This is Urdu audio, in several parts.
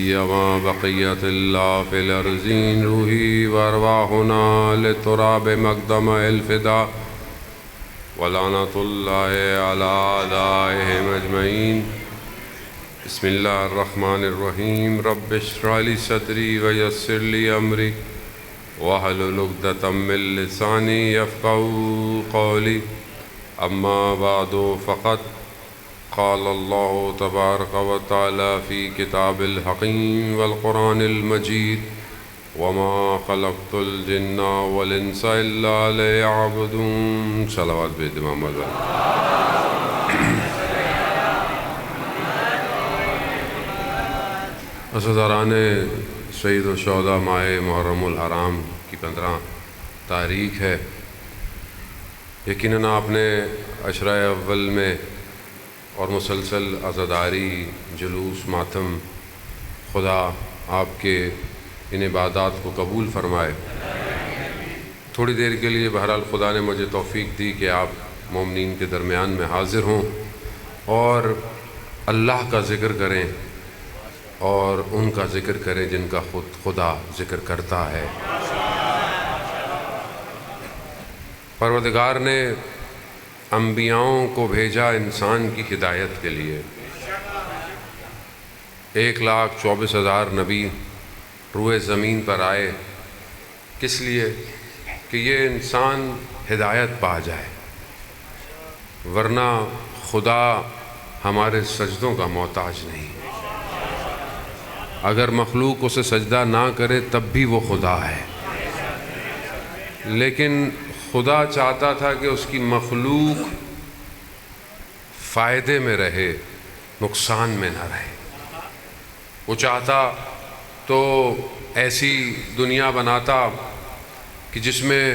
سيما بقية الله في الأرضين روحي وأرواحنا لتراب مقدم الفداء ولعنة الله على أعدائهم أجمعين. بسم الله الرحمن الرحيم. رب اشرح لي صدري ويسر لي أمري واحلل عقدة من لساني يفقهوا قولي. أما بعد فقد قال الله تبارك وتعالى في كتاب الحكيم والقرآن المجيد وما خلقت الجن والإنس إلا ليعبدون. صلوات بيد محمد. عزیزان سید الشہداء ماہ محرم الحرام کی 15 تاریخ ہے. یقیناً آپ نے عشرہ اول میں اور مسلسل عزاداری، جلوس، ماتم، خدا آپ کے ان عبادات کو قبول فرمائے. تھوڑی دیر کے لیے بہرحال خدا نے مجھے توفیق دی کہ آپ مومنین کے درمیان میں حاضر ہوں اور اللہ کا ذکر کریں اور ان کا ذکر کریں جن کا خود خدا ذکر کرتا ہے. پروردگار نے انبیاؤں کو بھیجا انسان کی ہدایت کے لیے. 1,24,000 نبی روئے زمین پر آئے. کس لیے؟ کہ یہ انسان ہدایت پا جائے، ورنہ خدا ہمارے سجدوں کا محتاج نہیں. اگر مخلوق اسے سجدہ نہ کرے تب بھی وہ خدا ہے، لیکن خدا چاہتا تھا کہ اس کی مخلوق فائدے میں رہے، نقصان میں نہ رہے. وہ چاہتا تو ایسی دنیا بناتا کہ جس میں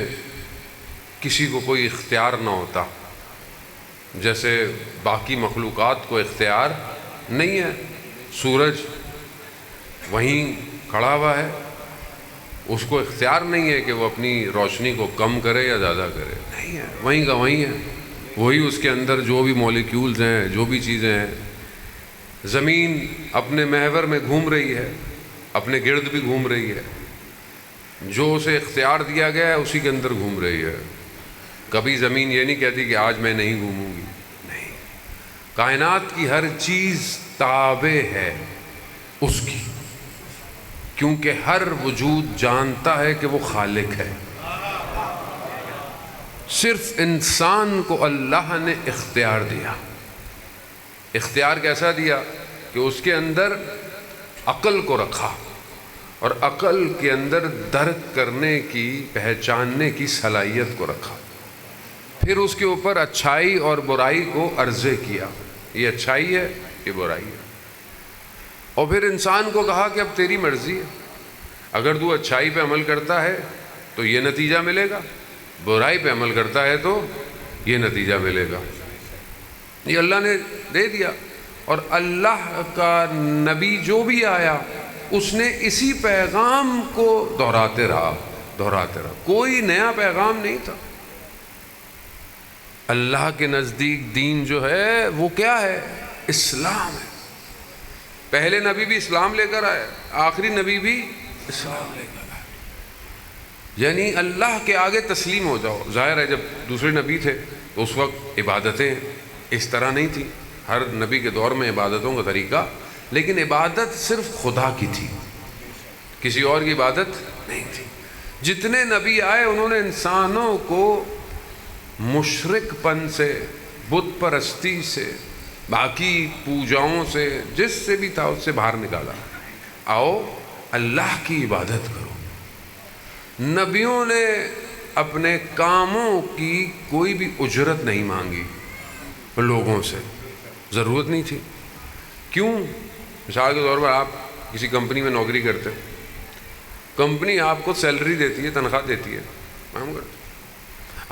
کسی کو کوئی اختیار نہ ہوتا، جیسے باقی مخلوقات کو اختیار نہیں ہے. سورج وہیں کھڑا ہوا ہے، اس کو اختیار نہیں ہے کہ وہ اپنی روشنی کو کم کرے یا زیادہ کرے. نہیں ہے، وہیں کا وہیں ہے. وہی اس کے اندر جو بھی مولیکیولز ہیں، جو بھی چیزیں ہیں. زمین اپنے محور میں گھوم رہی ہے، اپنے گرد بھی گھوم رہی ہے. جو اسے اختیار دیا گیا ہے اسی کے اندر گھوم رہی ہے. کبھی زمین یہ نہیں کہتی کہ آج میں نہیں گھوموں گی. نہیں، کائنات کی ہر چیز تابع ہے اس کی، کیونکہ ہر وجود جانتا ہے کہ وہ خالق ہے. صرف انسان کو اللہ نے اختیار دیا. اختیار کیسا دیا؟ کہ اس کے اندر عقل کو رکھا اور عقل کے اندر درک کرنے کی، پہچاننے کی صلاحیت کو رکھا. پھر اس کے اوپر اچھائی اور برائی کو عرضے کیا، یہ اچھائی ہے، یہ برائی ہے. اور پھر انسان کو کہا کہ اب تیری مرضی ہے، اگر تو اچھائی پہ عمل کرتا ہے تو یہ نتیجہ ملے گا، برائی پہ عمل کرتا ہے تو یہ نتیجہ ملے گا. یہ اللہ نے دے دیا. اور اللہ کا نبی جو بھی آیا اس نے اسی پیغام کو دہراتے رہا. کوئی نیا پیغام نہیں تھا. اللہ کے نزدیک دین جو ہے وہ کیا ہے؟ اسلام ہے. پہلے نبی بھی اسلام لے کر آئے، آخری نبی بھی اسلام لے کر آئے. یعنی اللہ کے آگے تسلیم ہو جاؤ. ظاہر ہے جب دوسرے نبی تھے تو اس وقت عبادتیں اس طرح نہیں تھیں. ہر نبی کے دور میں عبادتوں کا طریقہ، لیکن عبادت صرف خدا کی تھی، کسی اور کی عبادت نہیں تھی. جتنے نبی آئے انہوں نے انسانوں کو مشرک پن سے، بت پرستی سے، باقی پوجاؤں سے، جس سے بھی تھا اس سے باہر نکالا. آؤ اللہ کی عبادت کرو. نبیوں نے اپنے کاموں کی کوئی بھی اجرت نہیں مانگی لوگوں سے، ضرورت نہیں تھی. کیوں؟ مثال کے طور پر آپ کسی کمپنی میں نوکری کرتے، کمپنی آپ کو سیلری دیتی ہے، تنخواہ دیتی ہے، کام کرتے.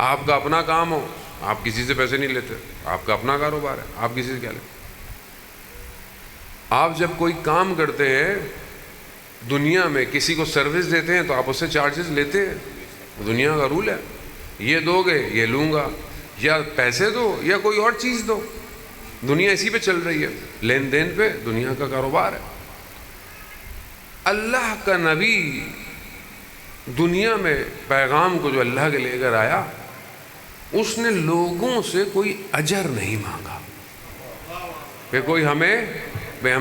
آپ کا اپنا کام ہو، آپ کسی سے پیسے نہیں لیتے، آپ کا اپنا کاروبار ہے، آپ کسی سے کیا لیں. آپ جب کوئی کام کرتے ہیں دنیا میں، کسی کو سروس دیتے ہیں تو آپ اس سے چارجز لیتے ہیں. دنیا کا رول ہے، یہ دو گے یہ لوں گا، یا پیسے دو یا کوئی اور چیز دو. دنیا اسی پہ چل رہی ہے، لین دین پہ، دنیا کا کاروبار ہے. اللہ کا نبی دنیا میں پیغام کو جو اللہ کے لے کر آیا، اس نے لوگوں سے کوئی اجر نہیں مانگا کہ کوئی ہم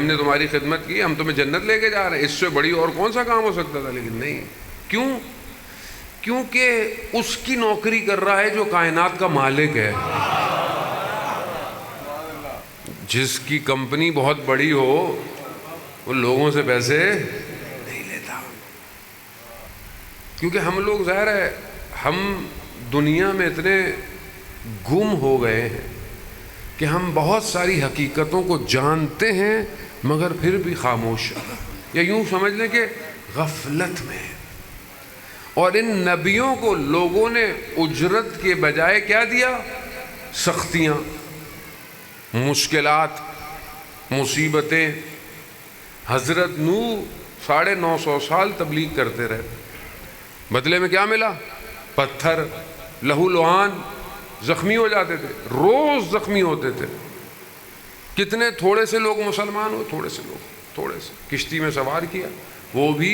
نے تمہاری خدمت کی، ہم تمہیں جنت لے کے جا رہے ہیں، اس سے بڑی اور کون سا کام ہو سکتا تھا؟ لیکن نہیں. کیونکہ اس کی نوکری کر رہا ہے جو کائنات کا مالک ہے. جس کی کمپنی بہت بڑی ہو وہ لوگوں سے پیسے نہیں لیتا. کیونکہ ہم لوگ ظاہر ہے ہم دنیا میں اتنے گم ہو گئے ہیں کہ ہم بہت ساری حقیقتوں کو جانتے ہیں مگر پھر بھی خاموش، یا یوں سمجھ لیں کہ غفلت میں. اور ان نبیوں کو لوگوں نے اجرت کے بجائے کیا دیا؟ سختیاں، مشکلات، مصیبتیں. حضرت نوح 950 سال تبلیغ کرتے رہے، بدلے میں کیا ملا؟ پتھر، لہو لہان، زخمی ہو جاتے تھے، روز زخمی ہوتے تھے. کتنے تھوڑے سے لوگ مسلمان ہوئے، تھوڑے سے کشتی میں سوار کیا. وہ بھی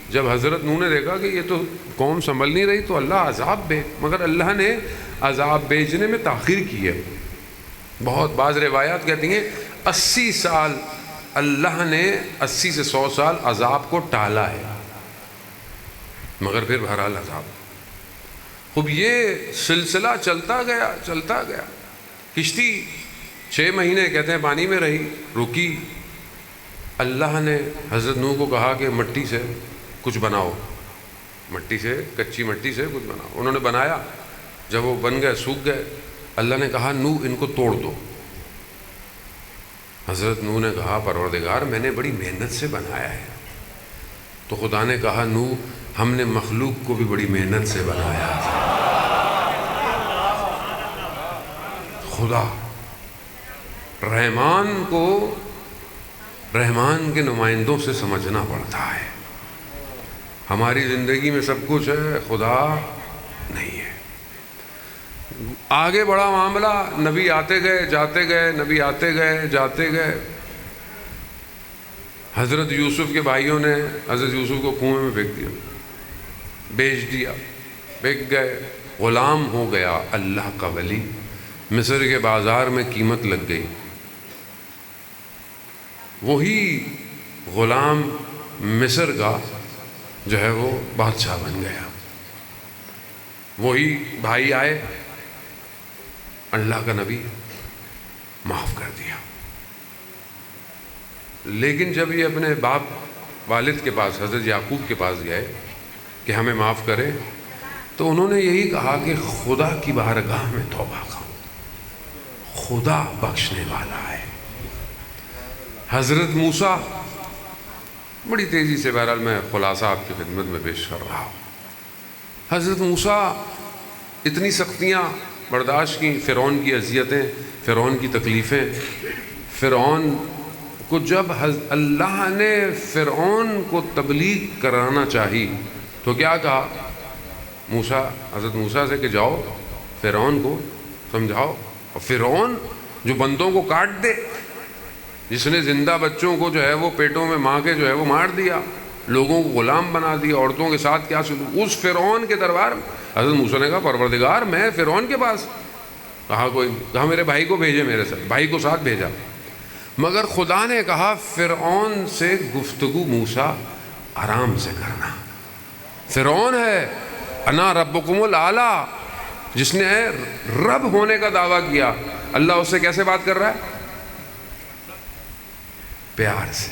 جب حضرت نوح نے دیکھا کہ یہ تو قوم سنبھل نہیں رہی تو اللہ عذاب بھیج، مگر اللہ نے عذاب بھیجنے میں تاخیر کی ہے. بعض روایات کہتی ہیں 80 سال اللہ نے 80 سے 100 سال عذاب کو ٹالا ہے، مگر پھر بہرحال عذاب. خوب یہ سلسلہ چلتا گیا. کشتی 6 مہینے کہتے ہیں پانی میں رہی، رکی. اللہ نے حضرت نوح کو کہا کہ مٹی سے کچھ بناؤ، کچی مٹی سے کچھ بناؤ. انہوں نے بنایا. جب وہ بن گئے، سوکھ گئے، اللہ نے کہا نوح ان کو توڑ دو. حضرت نوح نے کہا پروردگار میں نے بڑی محنت سے بنایا ہے. تو خدا نے کہا نوح ہم نے مخلوق کو بھی بڑی محنت سے بنایا تھا. خدا رحمان کو رحمان کے نمائندوں سے سمجھنا پڑتا ہے. ہماری زندگی میں سب کچھ ہے، خدا نہیں ہے. آگے بڑا معاملہ، نبی آتے گئے جاتے گئے. حضرت یوسف کے بھائیوں نے حضرت یوسف کو کنویں میں پھینک دیا، بیچ دیا، بک گئے. غلام ہو گیا اللہ کا ولی. مصر کے بازار میں قیمت لگ گئی. وہی غلام مصر کا جو ہے وہ بادشاہ بن گیا. وہی بھائی آئے، اللہ کا نبی معاف کر دیا. لیکن جب یہ اپنے باپ والد کے پاس حضرت یعقوب کے پاس گئے کہ ہمیں معاف کرے، تو انہوں نے یہی کہا کہ خدا کی بارگاہ میں توبہ کرو، خدا بخشنے والا ہے. حضرت موسیٰ، بڑی تیزی سے بہرحال میں خلاصہ آپ کی خدمت میں پیش کر رہا ہوں. حضرت موسیٰ اتنی سختیاں برداشت کی، فرعون کی اذیتیں، فرعون کی تکلیفیں. فرعون کو جب اللہ نے فرعون کو تبلیغ کرانا چاہی تو کیا کہا حضرت موسیٰ سے کہ جاؤ فرعون کو سمجھاؤ. اور فرعون جو بندوں کو کاٹ دے، جس نے زندہ بچوں کو جو ہے وہ پیٹوں میں ماں کے جو ہے وہ مار دیا، لوگوں کو غلام بنا دیا، عورتوں کے ساتھ کیا سلوک، اس فرعون کے دربار میں حضرت موسیٰ نے کہا پروردگار میں فرعون کے پاس. کہا میرے بھائی کو بھیجے میرے ساتھ، بھائی کو ساتھ بھیجا. مگر خدا نے کہا فرعون سے گفتگو موسیٰ آرام سے کرنا. فرعون ہے انا ربکم الاعلیٰ، جس نے رب ہونے کا دعویٰ کیا. اللہ اس سے کیسے بات کر رہا ہے؟ پیار سے،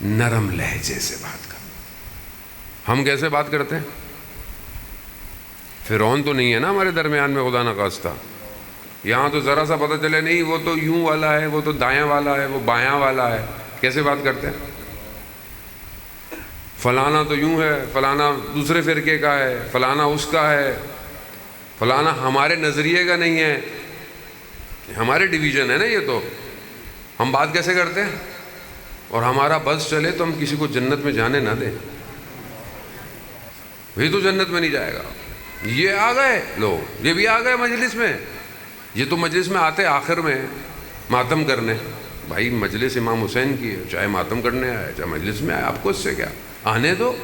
نرم لہجے سے بات کر. ہم کیسے بات کرتے ہیں؟ فرعون تو نہیں ہے نا ہمارے درمیان میں، خدا نخواستہ. یہاں تو ذرا سا پتہ چلے نہیں وہ تو یوں والا ہے، وہ تو دایاں والا ہے، وہ بایاں والا ہے. کیسے بات کرتے ہیں؟ فلانا تو یوں ہے، فلانا دوسرے فرقے کا ہے، فلانا اس کا ہے، فلانا ہمارے نظریے کا نہیں ہے. ہمارے ڈویژن ہے نا یہ. تو ہم بات کیسے کرتے ہیں؟ اور ہمارا بس چلے تو ہم کسی کو جنت میں جانے نہ دیں. وہی تو جنت میں نہیں جائے گا. یہ آ گئے لوگ، یہ بھی آ گئے مجلس میں. یہ تو مجلس میں آتے آخر میں ماتم کرنے، بھائی مجلس امام حسین کی ہے، چاہے ماتم کرنے آئے چاہے مجلس میں آئے، آپ کو اس سے کیا، آنے دو،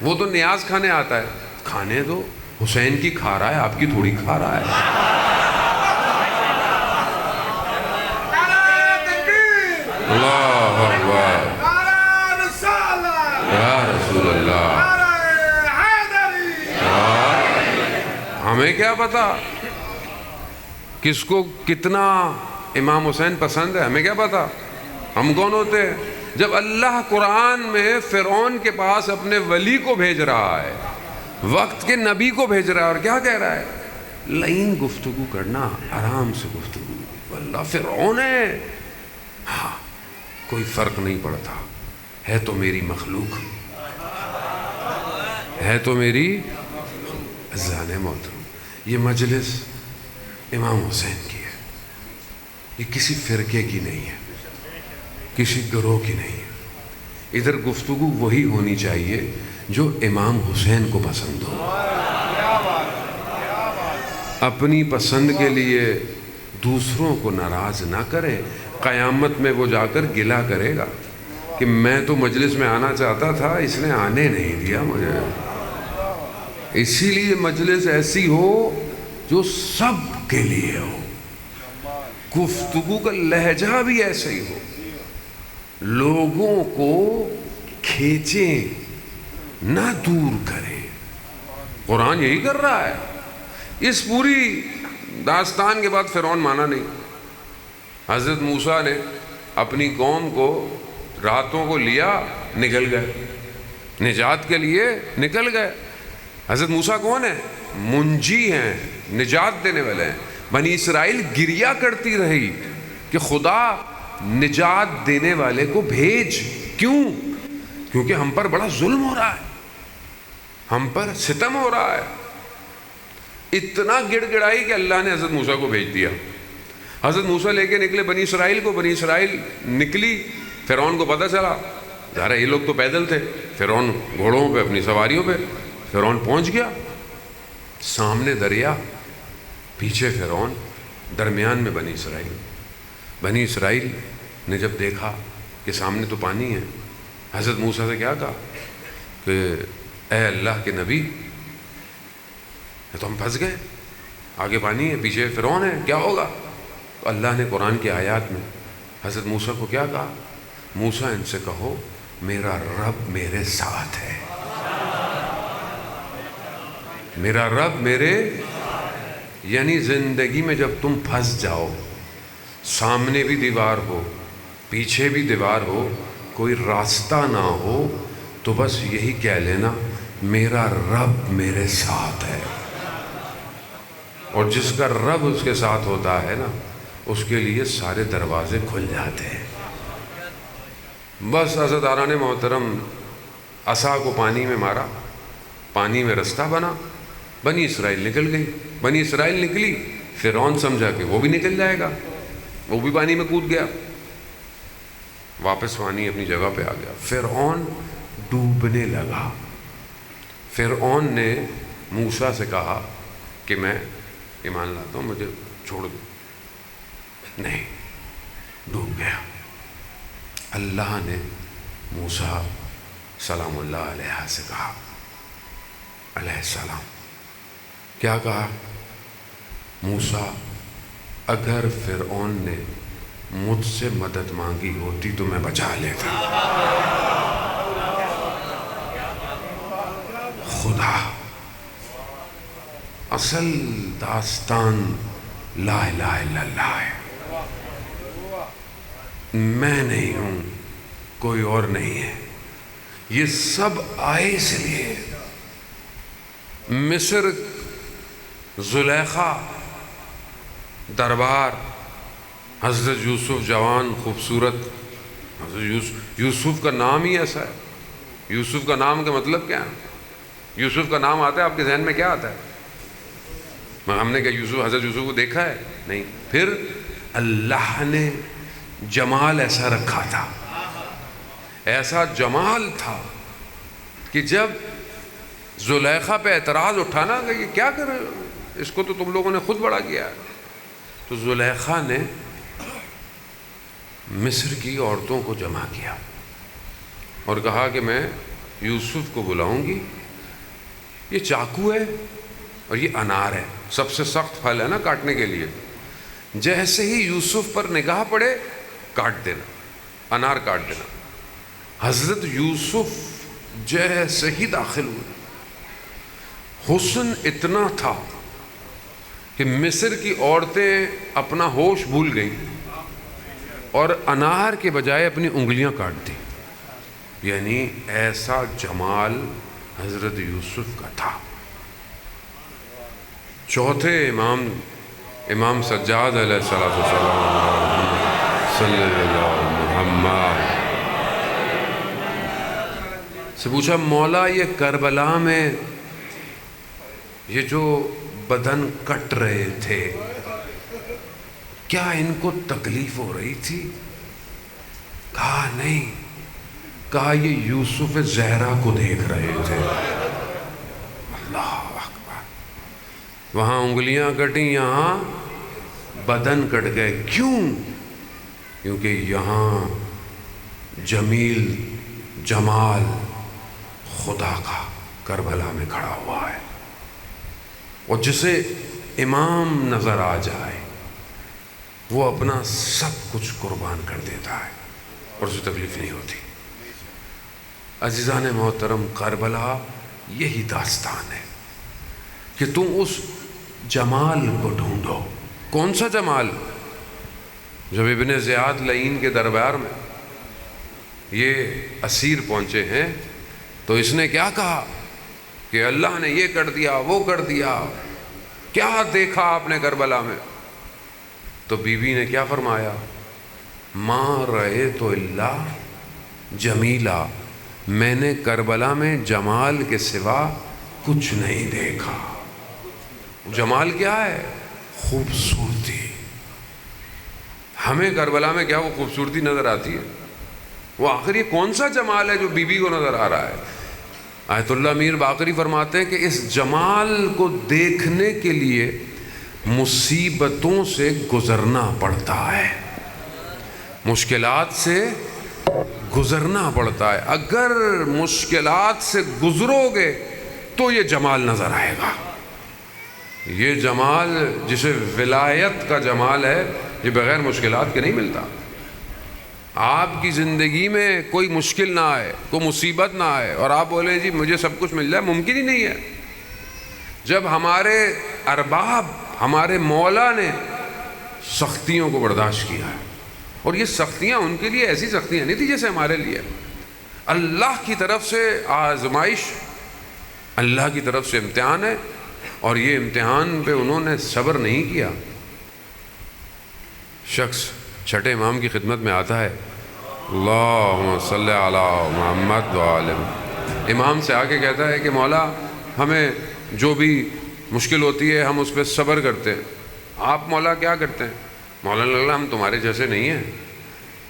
وہ تو نیاز کھانے آتا ہے، کھانے دو، حسین کی کھا رہا ہے، آپ کی تھوڑی کھا رہا ہے۔ اللہ اکبر، یا رسول اللہ، ہمیں کیا پتا کس کو کتنا امام حسین پسند ہے، ہمیں کیا پتا، ہم کون ہوتے ہیں؟ جب اللہ قرآن میں فرعون کے پاس اپنے ولی کو بھیج رہا ہے، وقت کے نبی کو بھیج رہا ہے، اور کیا کہہ رہا ہے؟ لین گفتگو کرنا، آرام سے گفتگو، اللہ فرعون ہے، ہاں کوئی فرق نہیں پڑتا، ہے تو میری مخلوق، ہے تو میری عزیزان محترم۔ یہ مجلس امام حسین کی ہے، یہ کسی فرقے کی نہیں ہے، کسی گروہ کی نہیں ہے، ادھر گفتگو وہی ہونی چاہیے جو امام حسین کو پسند ہو۔ اپنی پسند کے لیے دوسروں کو ناراض نہ کرے، قیامت میں وہ جا کر گلہ کرے گا کہ میں تو مجلس میں آنا چاہتا تھا، اس نے آنے نہیں دیا مجھے۔ اسی لیے مجلس ایسی ہو جو سب کے لیے ہو، گفتگو کا لہجہ بھی ایسا ہی ہو، لوگوں کو کھینچیں نہ دور کرے۔ قرآن یہی کر رہا ہے۔ اس پوری داستان کے بعد فرعون مانا نہیں۔ حضرت موسیٰ نے اپنی قوم کو راتوں کو لیا، نکل گئے، نجات کے لیے نکل گئے۔ حضرت موسیٰ کون ہے؟ منجی ہیں، نجات دینے والے ہیں۔ بنی اسرائیل گریہ کرتی رہی کہ خدا نجات دینے والے کو بھیج، کیوں؟ کیونکہ ہم پر بڑا ظلم ہو رہا ہے، ہم پر ستم ہو رہا ہے۔ اتنا گڑ گڑائی کہ اللہ نے حضرت موسیٰ کو بھیج دیا۔ حضرت موسیٰ لے کے نکلے بنی اسرائیل کو، بنی اسرائیل نکلی، فرعون کو پتہ چلا، ظاہر یہ لوگ تو پیدل تھے، فرعون گھوڑوں پہ اپنی سواریوں پہ، فرعون پہنچ گیا، سامنے دریا، پیچھے فرعون، درمیان میں بنی اسرائیل۔ بنی اسرائیل نے جب دیکھا کہ سامنے تو پانی ہے، حضرت موسیٰ سے کیا کہا کہ اے اللہ کے نبی، تو ہم پھنس گئے، آگے پانی ہے، پیچھے فرعون ہے، کیا ہوگا؟ تو اللہ نے قرآن کی آیات میں حضرت موسیٰ کو کیا کہا؟ موسیٰ ان سے کہو میرا رب میرے ساتھ ہے، میرا رب میرے، یعنی زندگی میں جب تم پھنس جاؤ، سامنے بھی دیوار ہو پیچھے بھی دیوار ہو، کوئی راستہ نہ ہو، تو بس یہی کہہ لینا میرا رب میرے ساتھ ہے۔ اور جس کا رب اس کے ساتھ ہوتا ہے نا، اس کے لیے سارے دروازے کھل جاتے ہیں۔ بس عزیزان محترم، عصا کو پانی میں مارا، پانی میں رستہ بنا، بنی اسرائیل نکل گئی۔ بنی اسرائیل نکلی، فرعون سمجھا کہ وہ بھی نکل جائے گا، وہ بھی پانی میں کود گیا، واپس پانی اپنی جگہ پہ آ گیا۔ فرعون ڈوبنے لگا۔ فرعون نے موسیٰ سے کہا کہ میں ایمان لاتا ہوں، مجھے چھوڑ دو، نہیں، ڈوب گیا۔ اللہ نے موسیٰ سلام اللہ علیہ سے کہا، علیہ السلام، کیا کہا؟ موسیٰ اگر فرعون نے مجھ سے مدد مانگی ہوتی تو میں بچا لیتا۔ خدا، اصل داستان لا الہ الا اللہ ہے۔ میں نہیں ہوں، کوئی اور نہیں ہے، یہ سب آئے اس لیے۔ مصر، زلیخا، دربار، حضرت یوسف جوان خوبصورت، حضرت یوسف کا نام ہی ایسا ہے۔ یوسف کا نام کا مطلب کیا ہے؟ یوسف کا نام آتا ہے آپ کے ذہن میں کیا آتا ہے؟ ہم نے کہا یوسف، حضرت یوسف کو دیکھا ہے؟ نہیں۔ پھر اللہ نے جمال ایسا رکھا تھا، ایسا جمال تھا کہ جب زلیخا پہ اعتراض اٹھانا کہ یہ کیا کر رہے ہو، اس کو تو تم لوگوں نے خود بڑا کیا ہے، تو زلیخا نے مصر کی عورتوں کو جمع کیا اور کہا کہ میں یوسف کو بلاؤں گی. یہ چاقو ہے اور یہ انار ہے، سب سے سخت پھل ہے نا کاٹنے کے لیے. جیسے ہی یوسف پر نگاہ پڑے کاٹ دینا، انار کاٹ دینا. حضرت یوسف جیسے ہی داخل ہوئے، حسن اتنا تھا کہ مصر کی عورتیں اپنا ہوش بھول گئیں اور انار کے بجائے اپنی انگلیاں کاٹ دی. یعنی ایسا جمال حضرت یوسف کا تھا. چوتھے امام سجاد علیہ السلام صلی اللہ محمد سے پوچھا، مولا یہ کربلا میں یہ جو بدن کٹ رہے تھے کیا ان کو تکلیف ہو رہی تھی؟ کہا نہیں. کہا یہ یوسف زہرا کو دیکھ رہے تھے. اللہ اکبر. وہاں انگلیاں کٹیں، یہاں بدن کٹ گئے. کیوں؟ کیونکہ یہاں جمیل جمال خدا کا کربلا میں کھڑا ہوا ہے، اور جسے امام نظر آ جائے وہ اپنا سب کچھ قربان کر دیتا ہے اور اسے تکلیف نہیں ہوتی. عزیزان محترم، کربلا یہی داستان ہے کہ تم اس جمال کو ڈھونڈو. کون سا جمال؟ جب ابن زیاد لعین کے دربار میں یہ اسیر پہنچے ہیں تو اس نے کیا کہا کہ اللہ نے یہ کر دیا وہ کر دیا، کیا دیکھا آپ نے کربلا میں؟ تو بیوی نے کیا فرمایا؟ ما رأیت الا جمیلا، میں نے کربلا میں جمال کے سوا کچھ نہیں دیکھا. جمال کیا ہے؟ خوبصورتی. ہمیں کربلا میں کیا وہ خوبصورتی نظر آتی ہے؟ وہ آخر یہ کون سا جمال ہے جو بی بی کو نظر آ رہا ہے؟ آیت اللہ میر باقری فرماتے ہیں کہ اس جمال کو دیکھنے کے لیے مصیبتوں سے گزرنا پڑتا ہے، مشکلات سے گزرنا پڑتا ہے. اگر مشکلات سے گزرو گے تو یہ جمال نظر آئے گا. یہ جمال جسے ولایت کا جمال ہے یہ بغیر مشکلات کے نہیں ملتا. آپ کی زندگی میں کوئی مشکل نہ آئے، کوئی مصیبت نہ آئے اور آپ بولیں جی مجھے سب کچھ مل جائے، ممکن ہی نہیں ہے. جب ہمارے ارباب، ہمارے مولا نے سختیوں کو برداشت کیا ہے، اور یہ سختیاں ان کے لیے ایسی سختیاں نہیں تھی جیسے ہمارے لیے. اللہ کی طرف سے آزمائش، اللہ کی طرف سے امتحان ہے، اور یہ امتحان پہ انہوں نے صبر نہیں کیا. شخص چھٹے امام کی خدمت میں آتا ہے، اللہم صلی علی محمد وآلہ، امام سے آ کے کہتا ہے کہ مولا ہمیں جو بھی مشکل ہوتی ہے ہم اس پہ صبر کرتے ہیں. آپ مولا کیا کرتے ہیں؟ مولانا اللہ ہم تمہارے جیسے نہیں ہیں،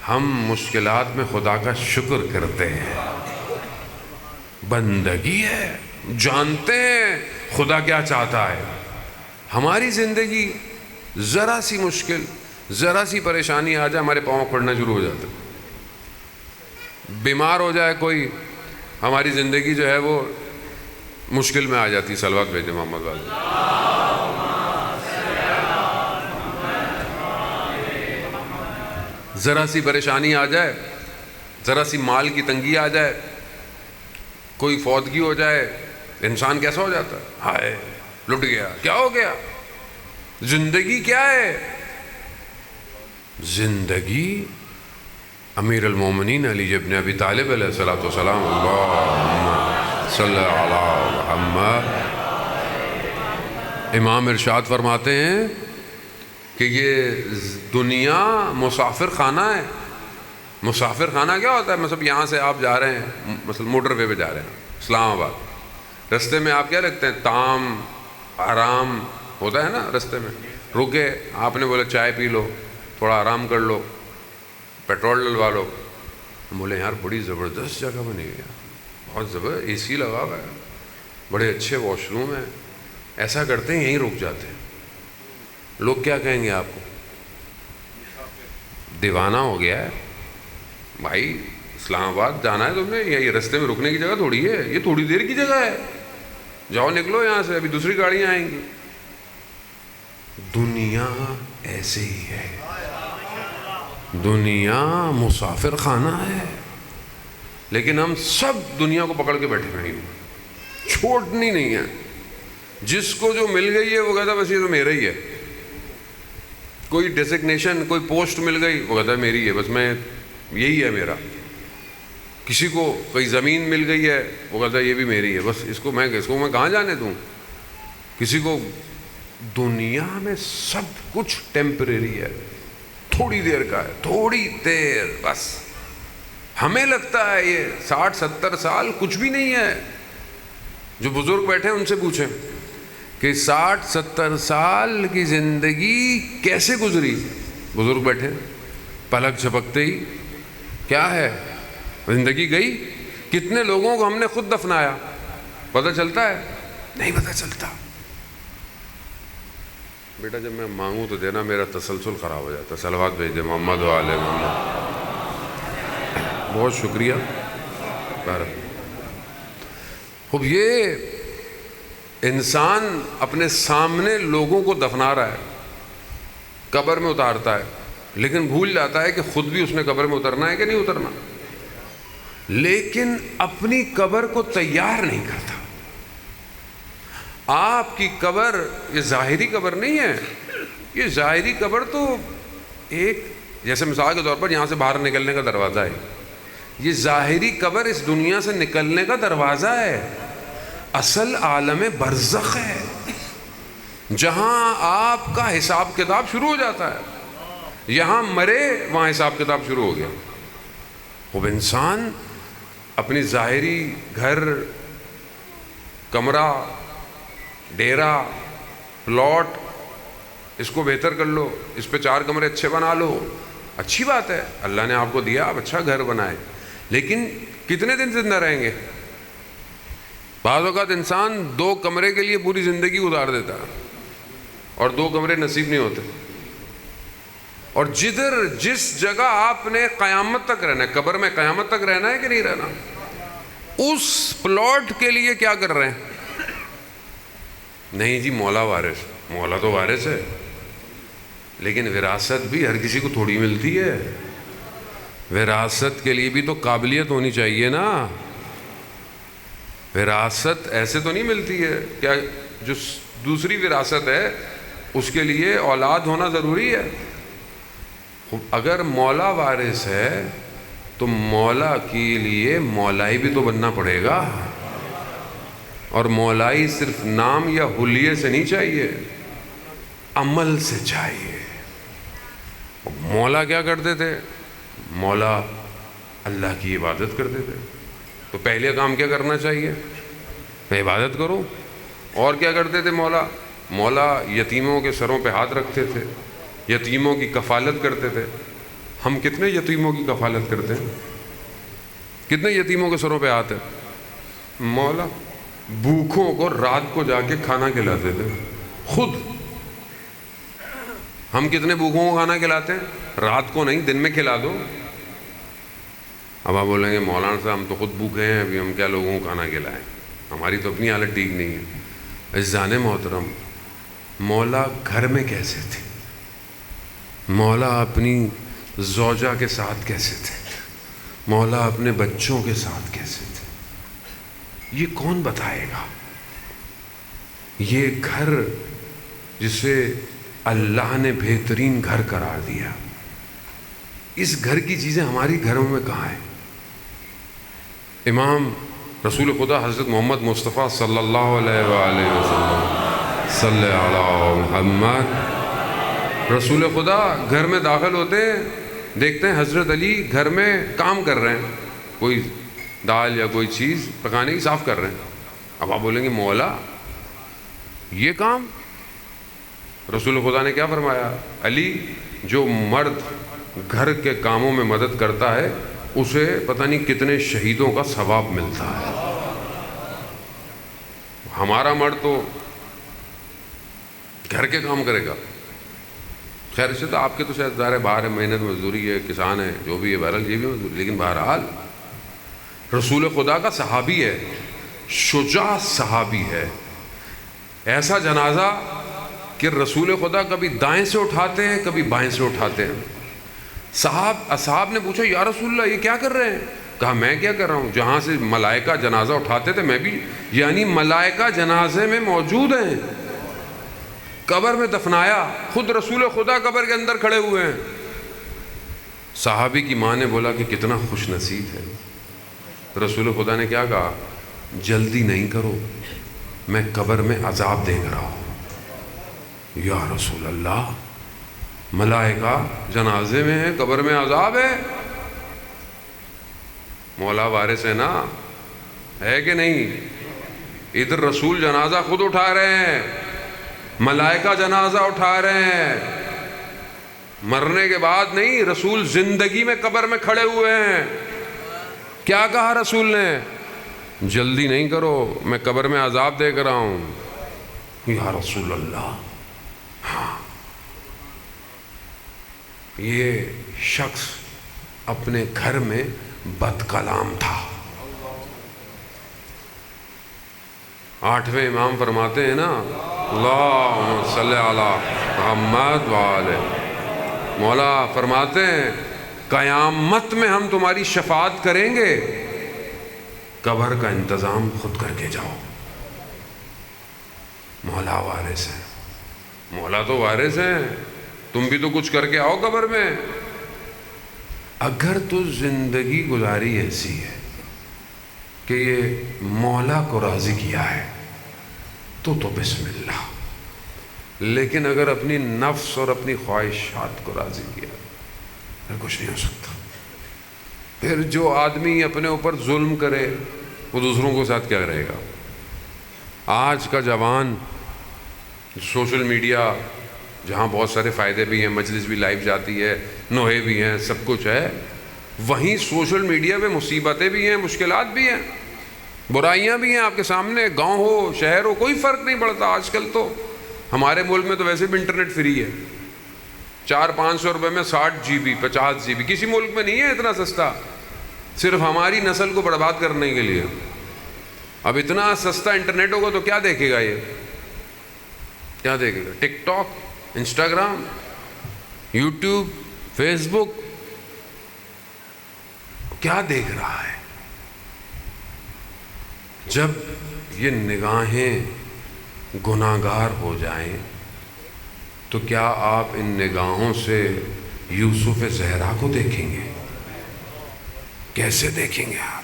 ہم مشکلات میں خدا کا شکر کرتے ہیں. بندگی ہے، جانتے ہیں خدا کیا چاہتا ہے. ہماری زندگی ذرا سی مشکل، ذرا سی پریشانی آ جائے ہمارے پاؤں پڑنا شروع ہو جاتا ہے. بیمار ہو جائے کوئی، ہماری زندگی جو ہے وہ مشکل میں آ جاتی. صلوات بھیجیں محمد والے. ذرا سی پریشانی آ جائے، ذرا سی مال کی تنگی آ جائے، کوئی فوتگی ہو جائے، انسان کیسا ہو جاتا ہے؟ ہائے لٹ گیا، کیا ہو گیا؟ زندگی کیا ہے؟ زندگی امیر المومنین علی ابن ابی طالب علیہ السلام، اللہم صلی علی محمد. امام ارشاد فرماتے ہیں کہ یہ دنیا مسافر خانہ ہے. مسافر خانہ کیا ہوتا ہے؟ مطلب یہاں سے آپ جا رہے ہیں، مثلا موٹر وے پہ جا رہے ہیں اسلام آباد، رستے میں آپ کیا رکھتے ہیں؟ تام، آرام ہوتا ہے نا. رستے میں رکے، آپ نے بولا چائے پی لو، تھوڑا آرام کر لو، پیٹرول ڈلوا لو. بولے یار بڑی زبردست جگہ بنی ہوئی ہے، بہت زبردست، اے سی لگا ہوا ہے، بڑے اچھے واش روم ہیں. ایسا کرتے ہیں یہیں رک جاتے ہیں. لوگ کیا کہیں گے آپ کو؟ دیوانہ ہو گیا ہے بھائی، اسلام آباد جانا ہے تم نے، یہ رستے میں رکنے کی جگہ تھوڑی ہے، یہ تھوڑی دیر کی جگہ ہے، جاؤ نکلو یہاں سے، ابھی دوسری گاڑیاں آئیں گی۔ دنیا ایسے ہی ہے، دنیا مسافر خانہ ہے، لیکن ہم سب دنیا کو پکڑ کے بیٹھے ہوئے ہیں، چھوڑنی نہیں ہے۔ جس کو جو مل گئی ہے وہ کہتا ہے بس یہ تو میرا ہی ہے، کوئی ڈیزگنیشن، کوئی پوسٹ مل گئی، وہ کہتا ہے میری ہے، بس میں یہی ہے میرا۔ کسی کو کوئی زمین مل گئی ہے، وہ کہتا ہے یہ بھی میری ہے، بس اس کو میں کہاں جانے دوں۔ کسی کو دنیا میں سب کچھ ٹیمپریری ہے، تھوڑی دیر کا ہے، تھوڑی دیر بس۔ ہمیں لگتا ہے یہ 60-70 سال کچھ بھی نہیں ہے۔ جو بزرگ بیٹھے ہیں ان سے پوچھیں کہ 60-70 سال کی زندگی کیسے گزری؟ بزرگ بیٹھے، پلک جھپکتے ہی کیا ہے زندگی گئی۔ کتنے لوگوں کو ہم نے خود دفنایا، پتہ چلتا ہے؟ نہیں پتہ چلتا۔ بیٹا جب میں مانگوں تو دینا، میرا تسلسل خراب ہو جاتا ہے۔ صلوات بھیج دے محمد و آل محمد۔ بہت شکریہ۔ خوب، یہ انسان اپنے سامنے لوگوں کو دفنا رہا ہے، قبر میں اتارتا ہے، لیکن بھول جاتا ہے کہ خود بھی اس نے قبر میں اترنا ہے کہ نہیں اترنا، لیکن اپنی قبر کو تیار نہیں کرتا۔ آپ کی قبر یہ ظاہری قبر نہیں ہے، یہ ظاہری قبر تو ایک، جیسے مثال کے طور پر یہاں سے باہر نکلنے کا دروازہ ہے، یہ ظاہری قبر اس دنیا سے نکلنے کا دروازہ ہے۔ اصل عالم برزخ ہے، جہاں آپ کا حساب کتاب شروع ہو جاتا ہے۔ یہاں مرے وہاں حساب کتاب شروع ہو گیا۔ وہ انسان اپنی ظاہری گھر، کمرہ، ڈیرا، پلاٹ، اس کو بہتر کر لو، اس پہ 4 کمرے اچھے بنا لو، اچھی بات ہے، اللہ نے آپ کو دیا، آپ اچھا گھر بنائے، لیکن کتنے دن زندہ رہیں گے؟ بعض اوقات انسان 2 کمرے کے لیے پوری زندگی گزار دیتا ہے، اور 2 کمرے نصیب نہیں ہوتے۔ اور جس جگہ آپ نے قیامت تک رہنا ہے، قبر میں قیامت تک رہنا ہے کہ نہیں رہنا، اس پلاٹ کے لیے کیا کر رہے ہیں؟ نہیں جی مولا وارث، مولا تو وارث ہے، لیکن وراثت بھی ہر کسی کو تھوڑی ملتی ہے۔ وراثت کے لیے بھی تو قابلیت ہونی چاہیے نا۔ وراثت ایسے تو نہیں ملتی ہے، کیا جو دوسری وراثت ہے اس کے لیے اولاد ہونا ضروری ہے؟ اگر مولا وارث ہے تو مولا کے لیے مولائی بھی تو بننا پڑے گا، اور مولائی صرف نام یا حلیے سے نہیں چاہیے، عمل سے چاہیے۔ مولا کیا کرتے تھے؟ مولا اللہ کی عبادت کرتے تھے، تو پہلے کام کیا کرنا چاہیے؟ میں عبادت کروں۔ اور کیا کرتے تھے مولا یتیموں کے سروں پہ ہاتھ رکھتے تھے، یتیموں کی کفالت کرتے تھے۔ ہم کتنے یتیموں کی کفالت کرتے ہیں؟ کتنے یتیموں کے سروں پہ ہاتھ ہے؟ مولا بھوکھوں کو رات کو جا کے کھانا کھلاتے تھے خود۔ ہم کتنے بھوکھوں کو کھانا کھلاتے ہیں؟ رات کو نہیں، دن میں کھلا دو۔ اب آپ بولیں گے مولانا صاحب ہم تو خود بھوکے ہیں، ابھی ہم کیا لوگوں کو کھانا کھلائیں، ہماری تو اپنی حالت ٹھیک نہیں ہے۔ عزیزان محترم، مولا گھر میں کیسے تھے؟ مولا اپنی زوجہ کے ساتھ کیسے تھے؟ مولا اپنے بچوں کے ساتھ کیسے تھے؟ یہ کون بتائے گا؟ یہ گھر جسے اللہ نے بہترین گھر قرار دیا، اس گھر کی چیزیں ہماری گھروں میں کہاں ہیں؟ امام رسول خدا حضرت محمد مصطفیٰ صلی اللہ علیہ وآلہ وسلم، صلی علی محمد، رسول خدا گھر میں داخل ہوتے ہیں، دیکھتے ہیں حضرت علی گھر میں کام کر رہے ہیں، کوئی دال یا کوئی چیز پکانے کی صاف کر رہے ہیں۔ اب آپ بولیں گے مولا یہ کام؟ رسول خدا نے کیا فرمایا؟ علی، جو مرد گھر کے کاموں میں مدد کرتا ہے اسے پتہ نہیں کتنے شہیدوں کا ثواب ملتا ہے۔ ہمارا مرد تو گھر کے کام کرے گا، خیر اسے تو آپ کے تو شاید ظاہر ہے باہر ہے، محنت مزدوری ہے، کسان ہے، جو بھی ہے، بہرحال یہ بھی مزدوری، لیکن بہرحال رسول خدا کا صحابی ہے، شجاع صحابی ہے، ایسا جنازہ کہ رسول خدا کبھی دائیں سے اٹھاتے ہیں کبھی بائیں سے اٹھاتے ہیں۔ اصحاب نے پوچھا یا رسول اللہ یہ کیا کر رہے ہیں؟ کہا میں کیا کر رہا ہوں، جہاں سے ملائکہ جنازہ اٹھاتے تھے میں بھی، یعنی ملائکہ جنازے میں موجود ہیں، قبر میں دفنایا، خود رسول خدا قبر کے اندر کھڑے ہوئے ہیں۔ صحابی کی ماں نے بولا کہ کتنا خوش نصیب ہے۔ رسول خدا نے کیا کہا؟ جلدی نہیں کرو، میں قبر میں عذاب دیکھ رہا ہوں۔ یا رسول اللہ، ملائکہ جنازے میں ہیں، قبر میں عذاب ہے؟ مولا وارث ہے نا، ہے کہ نہیں؟ ادھر رسول جنازہ خود اٹھا رہے ہیں، ملائکہ جنازہ اٹھا رہے ہیں، مرنے کے بعد نہیں، رسول زندگی میں قبر میں کھڑے ہوئے ہیں۔ کیا کہا رسول نے؟ جلدی نہیں کرو، میں قبر میں عذاب دیکھ رہا ہوں۔ یا رسول اللہ، ہاں، یہ شخص اپنے گھر میں بد کلام تھا۔ 8ویں امام فرماتے ہیں نا، اللہم صلی علی محمد وآلہ، مولا فرماتے ہیں قیامت میں ہم تمہاری شفاعت کریں گے، قبر کا انتظام خود کر کے جاؤ۔ مولا وارث ہے، مولا تو وارث ہیں، تم بھی تو کچھ کر کے آؤ قبر میں۔ اگر تو زندگی گزاری ایسی ہے کہ یہ مولا کو راضی کیا ہے تو بسم اللہ، لیکن اگر اپنی نفس اور اپنی خواہشات کو راضی کیا پھر کچھ نہیں ہو سکتا۔ پھر جو آدمی اپنے اوپر ظلم کرے وہ دوسروں کے ساتھ کیا رہے گا؟ آج کا جوان سوشل میڈیا، جہاں بہت سارے فائدے بھی ہیں، مجلس بھی لائیو جاتی ہے، نوحے بھی ہیں، سب کچھ ہے، وہیں سوشل میڈیا پہ مصیبتیں بھی ہیں، مشکلات بھی ہیں، برائیاں بھی ہیں آپ کے سامنے۔ گاؤں ہو شہر ہو کوئی فرق نہیں پڑتا۔ آج کل تو ہمارے ملک میں تو ویسے بھی انٹرنیٹ فری ہے، 400-500 روپے میں 60 GB 50 GB، کسی ملک میں نہیں ہے اتنا سستا، صرف ہماری نسل کو برباد کرنے کے لیے۔ اب اتنا سستا انٹرنیٹ ہوگا تو کیا دیکھے گا؟ یہ کیا دیکھے گا؟ ٹک ٹاک، انسٹاگرام، یوٹیوب، فیس بک، کیا دیکھ رہا ہے؟ جب یہ نگاہیں گناہگار ہو جائیں تو کیا آپ ان نگاہوں سے یوسف زہرا کو دیکھیں گے؟ کیسے دیکھیں گے آپ؟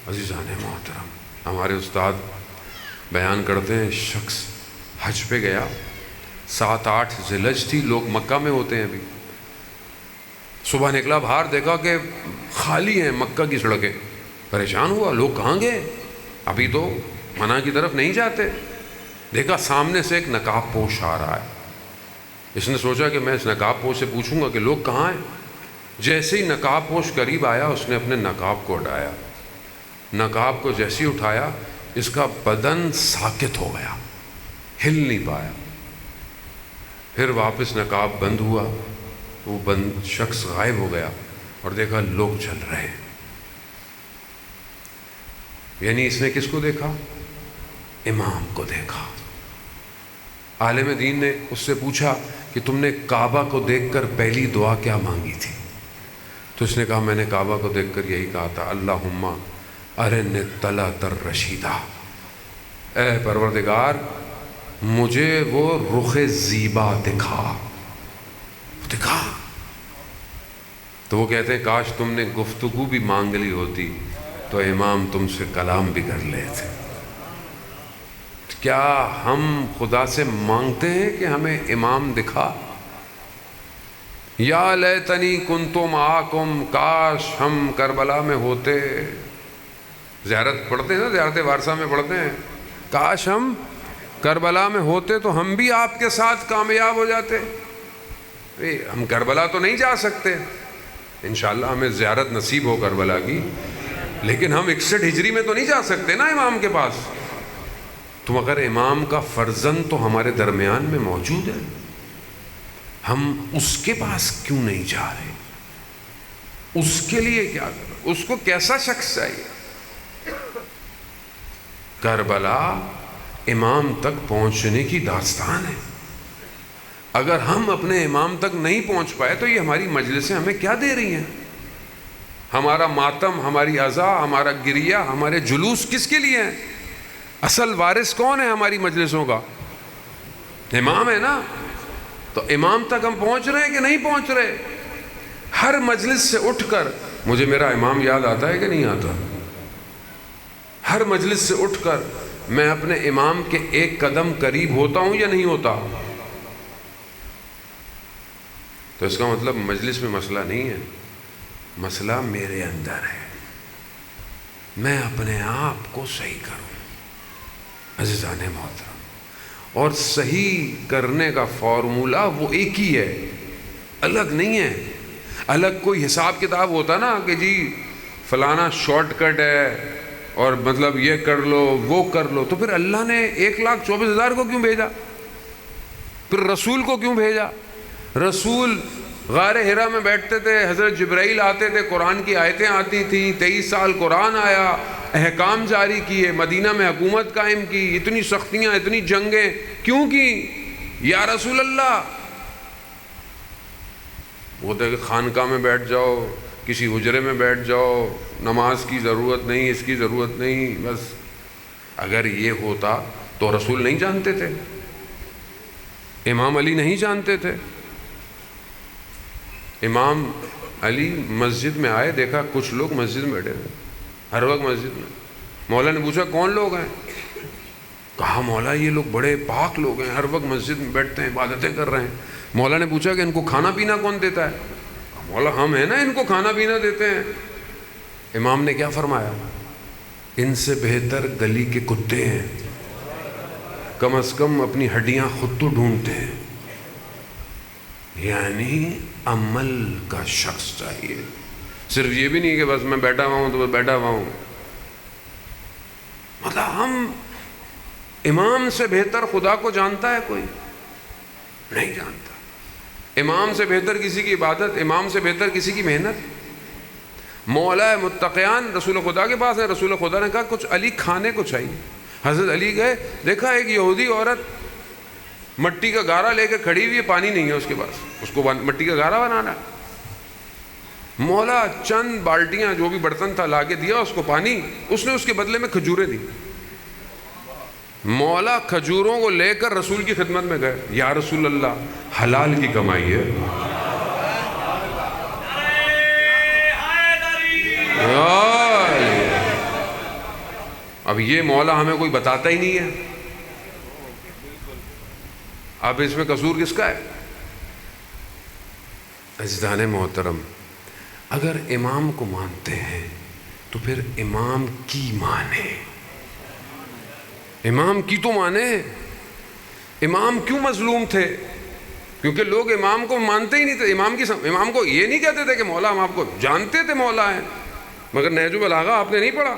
عزیزان محترم، ہمارے استاد بیان کرتے ہیں، شخص حج پہ گیا، 7-8 ذی الحج تھی، لوگ مکہ میں ہوتے ہیں ابھی، صبح نکلا باہر، دیکھا کہ خالی ہیں مکہ کی سڑکیں، پریشان ہوا، لوگ کہاں گئے؟ ابھی تو منع کی طرف نہیں جاتے۔ دیکھا سامنے سے ایک نقاب پوش آ رہا ہے، اس نے سوچا کہ میں اس نقاب پوش سے پوچھوں گا کہ لوگ کہاں ہیں۔ جیسے ہی نقاب پوش قریب آیا، اس نے اپنے نقاب کو اٹھایا، نقاب کو جیسے ہی اٹھایا اس کا بدن ساکت ہو گیا، ہل نہیں پایا۔ پھر واپس نقاب بند ہوا، وہ بند شخص غائب ہو گیا، اور دیکھا لوگ چل رہے ہیں۔ یعنی اس نے کس کو دیکھا؟ امام کو دیکھا۔ عالم دین نے اس سے پوچھا کہ تم نے کعبہ کو دیکھ کر پہلی دعا کیا مانگی تھی؟ تو اس نے کہا میں نے کعبہ کو دیکھ کر یہی کہا تھا، اللہم ارنی طلعت الرشیدہ، اے پروردگار مجھے وہ رخ زیبا دکھا۔ تو وہ کہتے ہیں کاش تم نے گفتگو بھی مانگ لی ہوتی تو امام تم سے کلام بھی کر لیتے۔ کیا ہم خدا سے مانگتے ہیں کہ ہمیں امام دکھا؟ یا لیتنی کنت معکم، کاش ہم کربلا میں ہوتے۔ زیارت پڑھتے ہیں نا، زیارت وارثہ میں پڑھتے ہیں، کاش ہم کربلا میں ہوتے تو ہم بھی آپ کے ساتھ کامیاب ہو جاتے۔ ہم کربلا تو نہیں جا سکتے، انشاءاللہ ہمیں زیارت نصیب ہو کربلا کی، لیکن ہم 61 ہجری میں تو نہیں جا سکتے نا امام کے پاس۔ تو مگر امام کا فرزند تو ہمارے درمیان میں موجود ہے، ہم اس کے پاس کیوں نہیں جا رہے؟ اس کے لیے کیا کریں؟ اس کو کیسا شخص چاہیے؟ کربلا امام تک پہنچنے کی داستان ہے۔ اگر ہم اپنے امام تک نہیں پہنچ پائے تو یہ ہماری مجلسیں ہمیں کیا دے رہی ہیں؟ ہمارا ماتم، ہماری عزا، ہمارا گریہ، ہمارے جلوس کس کے لیے ہیں؟ اصل وارث کون ہے ہماری مجلسوں کا؟ امام ہے نا۔ تو امام تک ہم پہنچ رہے ہیں کہ نہیں پہنچ رہے؟ ہر مجلس سے اٹھ کر مجھے میرا امام یاد آتا ہے کہ نہیں آتا؟ ہر مجلس سے اٹھ کر میں اپنے امام کے ایک قدم قریب ہوتا ہوں یا نہیں ہوتا؟ تو اس کا مطلب مجلس میں مسئلہ نہیں ہے، مسئلہ میرے اندر ہے، میں اپنے آپ کو صحیح کروں۔ عزیزان محترم، اور صحیح کرنے کا فارمولہ وہ ایک ہی ہے، الگ نہیں ہے۔ الگ کوئی حساب کتاب ہوتا نا کہ جی فلانا شارٹ کٹ ہے اور مطلب یہ کر لو وہ کر لو، تو پھر اللہ نے 1,24,000 کو کیوں بھیجا؟ پھر رسول کو کیوں بھیجا؟ رسول غار حرا میں بیٹھتے تھے، حضرت جبرائیل آتے تھے، قرآن کی آیتیں آتی تھیں، 23 سال قرآن آیا، احکام جاری کیے، مدینہ میں حکومت قائم کی، اتنی سختیاں، اتنی جنگیں کیوں کی یا رسول اللہ؟ وہ تو کہ خانقاہ میں بیٹھ جاؤ، کسی حجرے میں بیٹھ جاؤ، نماز کی ضرورت نہیں، اس کی ضرورت نہیں، بس۔ اگر یہ ہوتا تو رسول نہیں جانتے تھے، امام علی نہیں جانتے تھے۔ امام علی مسجد میں آئے، دیکھا کچھ لوگ مسجد میں بیٹھے تھے، ہر وقت مسجد میں۔ مولا نے پوچھا کون لوگ ہیں؟ کہا مولا یہ لوگ بڑے پاک لوگ ہیں، ہر وقت مسجد میں بیٹھتے ہیں، عبادتیں کر رہے ہیں۔ مولا نے پوچھا کہ ان کو کھانا پینا کون دیتا ہے؟ مولا ہم ہیں نا، ان کو کھانا پینا دیتے ہیں۔ امام نے کیا فرمایا؟ ان سے بہتر گلی کے کتے ہیں، کم از کم اپنی ہڈیاں خود تو ڈھونڈتے ہیں۔ یعنی عمل کا شخص چاہیے، صرف یہ بھی نہیں کہ بس میں بیٹھا ہوا ہوں تو بس بیٹھا ہوا ہوں۔ مطلب ہم امام سے بہتر خدا کو جانتا ہے کوئی؟ نہیں جانتا۔ امام سے بہتر کسی کی عبادت، امام سے بہتر کسی کی محنت۔ مولا متقیان رسول خدا کے پاس ہیں، رسول خدا نے کہا کچھ علی کھانے کو چاہیے۔ حضرت علی گئے، دیکھا ایک یہودی عورت مٹی کا گارا لے کے کھڑی ہوئی ہے، پانی نہیں ہے اس کے پاس، اس کو مٹی کا گارا بنانا ہے۔ مولا چند بالٹیاں جو بھی برتن تھا لا کے دیا اس کو پانی، اس نے اس کے بدلے میں کھجوریں دی۔ مولا کھجوروں کو لے کر رسول کی خدمت میں گئے، یا رسول اللہ حلال کی کمائی ہے۔ اب یہ مولا ہمیں کوئی بتاتا ہی نہیں ہے، اب اس میں قصور کس کا ہے؟ عزیزان محترم، اگر امام کو مانتے ہیں تو پھر امام کی مانے، امام کی تو مانے۔ امام کیوں مظلوم تھے؟ کیونکہ لوگ امام کو مانتے ہی نہیں تھے۔ امام کو یہ نہیں کہتے تھے کہ مولا ہم آپ کو جانتے تھے مولا ہیں، مگر نہج البلاغہ آپ نے نہیں پڑھا۔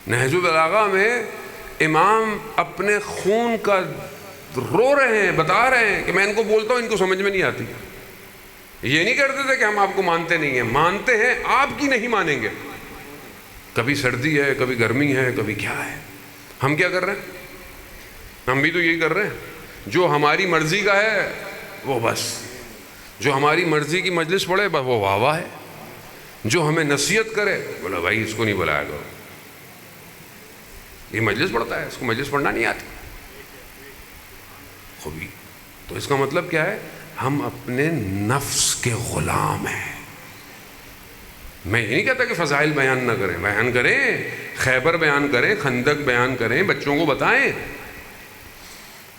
نہج البلاغہ میں امام اپنے خون کا رو رہے ہیں، بتا رہے ہیں کہ میں ان کو بولتا ہوں ان کو سمجھ میں نہیں آتی۔ یہ نہیں کرتے تھے کہ ہم آپ کو مانتے نہیں ہیں، مانتے ہیں، آپ کی نہیں مانیں گے۔ کبھی سردی ہے، کبھی گرمی ہے، کبھی کیا ہے، ہم کیا کر رہے ہیں؟ ہم بھی تو یہی کر رہے ہیں، جو ہماری مرضی کا ہے وہ بس، جو ہماری مرضی کی مجلس پڑھے بس وہ واہ واہ ہے، جو ہمیں نصیحت کرے بولا بھائی اس کو نہیں بلایا کرو، یہ مجلس پڑھتا ہے، اس کو مجلس پڑھنا نہیں آتی خوبی۔ تو اس کا مطلب کیا ہے؟ ہم اپنے نفس کے غلام ہیں۔ میں یہ نہیں کہتا کہ فضائل بیان نہ کریں، بیان کریں، خیبر بیان کریں، خندق بیان کریں، بچوں کو بتائیں،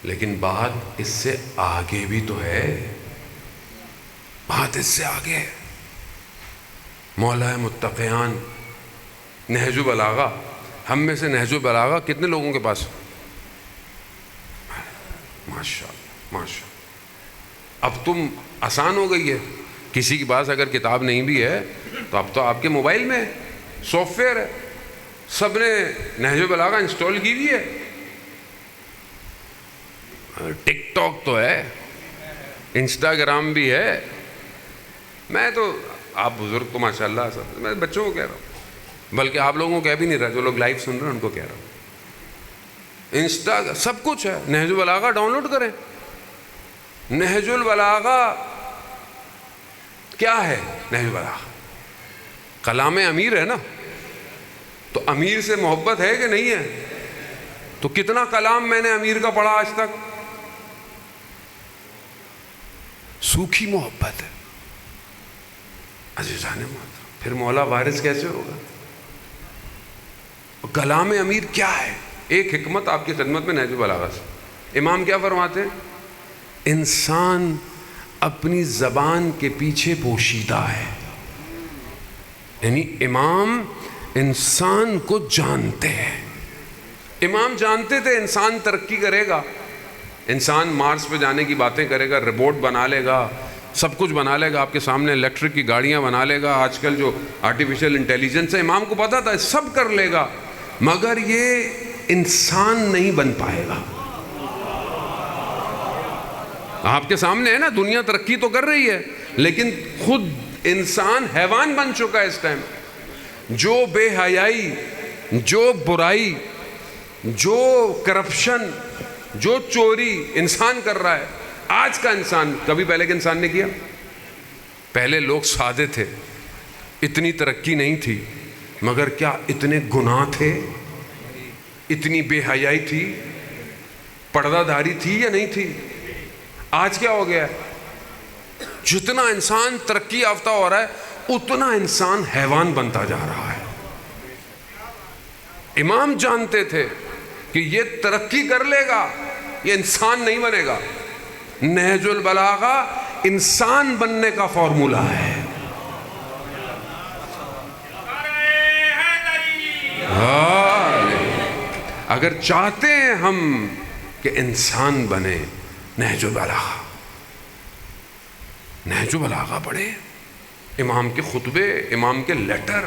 لیکن بات اس سے آگے بھی تو ہے، بات اس سے آگے ہے۔ مولا متقیان نہج البلاغہ، ہم میں سے نہج البلاغہ کتنے لوگوں کے پاس؟ ماشاءاللہ ماشاءاللہ۔ اب تم آسان ہو گئی ہے، کسی کے پاس اگر کتاب نہیں بھی ہے تو اب تو آپ کے موبائل میں سافٹ ویئر ہے، سب نے نہج البلاغہ انسٹال کی ہوئی ہے. ٹک ٹاک تو ہے, انسٹاگرام بھی ہے. میں تو, آپ بزرگ تو ماشاء اللہ سب, میں بچوں کو کہہ رہا ہوں, بلکہ آپ لوگوں کو کہہ بھی نہیں رہا, جو لوگ لائیو سن رہے ہیں ان کو کہہ رہا ہوں. انسٹا سب کچھ ہے. نہج البلاغہ ڈاؤن لوڈ کریں. نہج البلاغہ کیا ہے؟ نہج البلاغہ کلام امیر ہے نا, تو امیر سے محبت ہے کہ نہیں ہے؟ تو کتنا کلام میں نے امیر کا پڑھا آج تک؟ سوکھی محبت ہے عزیزان محترم. پھر مولا وارث کیسے ہوگا؟ کلام امیر کیا ہے؟ ایک حکمت آپ کی خدمت میں نہج البلاغہ سے. امام کیا فرماتے ہیں؟ انسان اپنی زبان کے پیچھے پوشیدہ ہے. یعنی امام انسان کو جانتے ہیں. امام جانتے تھے انسان ترقی کرے گا, انسان مارس پہ جانے کی باتیں کرے گا, روبوٹ بنا لے گا, سب کچھ بنا لے گا, آپ کے سامنے الیکٹرک کی گاڑیاں بنا لے گا, آج کل جو آرٹیفیشل انٹیلیجنس ہے, امام کو پتا تھا سب کر لے گا, مگر یہ انسان نہیں بن پائے گا. آپ کے سامنے ہے نا, دنیا ترقی تو کر رہی ہے, لیکن خود انسان حیوان بن چکا ہے اس ٹائم. جو بے حیائی, جو برائی, جو کرپشن, جو چوری انسان کر رہا ہے, آج کا انسان کبھی پہلے کے انسان نے کیا؟ پہلے لوگ سادے تھے, اتنی ترقی نہیں تھی, مگر کیا اتنے گناہ تھے؟ اتنی بے حیائی تھی؟ پردہ داری تھی یا نہیں تھی؟ آج کیا ہو گیا ہے؟ جتنا انسان ترقی یافتہ ہو رہا ہے اتنا انسان حیوان بنتا جا رہا ہے. امام جانتے تھے کہ یہ ترقی کر لے گا, یہ انسان نہیں بنے گا. نہج البلاغہ انسان بننے کا فارمولہ ہے. اگر چاہتے ہیں ہم کہ انسان بنے, نہج البلاغہ, نہج البلاغہ پڑھیں. امام کے خطبے, امام کے لیٹر,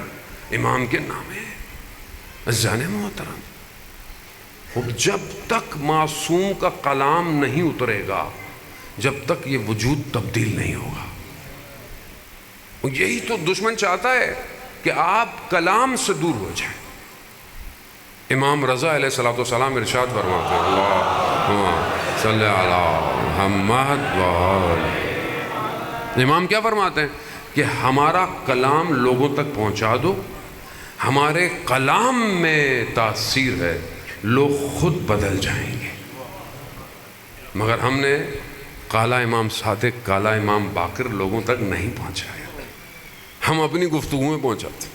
امام کے نامے. عزیزان محترم, جب تک معصوم کا کلام نہیں اترے گا, جب تک یہ وجود تبدیل نہیں ہوگا. یہی تو دشمن چاہتا ہے کہ آپ کلام سے دور ہو جائیں. امام رضا علیہ الصلوۃ والسلام ارشاد فرماتے ہیں, اللہم صلی علی محمد. امام کیا فرماتے ہیں کہ ہمارا کلام لوگوں تک پہنچا دو, ہمارے کلام میں تاثیر ہے, لوگ خود بدل جائیں گے. مگر ہم نے کالا امام صادق, کالا امام باقر لوگوں تک نہیں پہنچایا, ہم اپنی گفتگو میں پہنچاتے.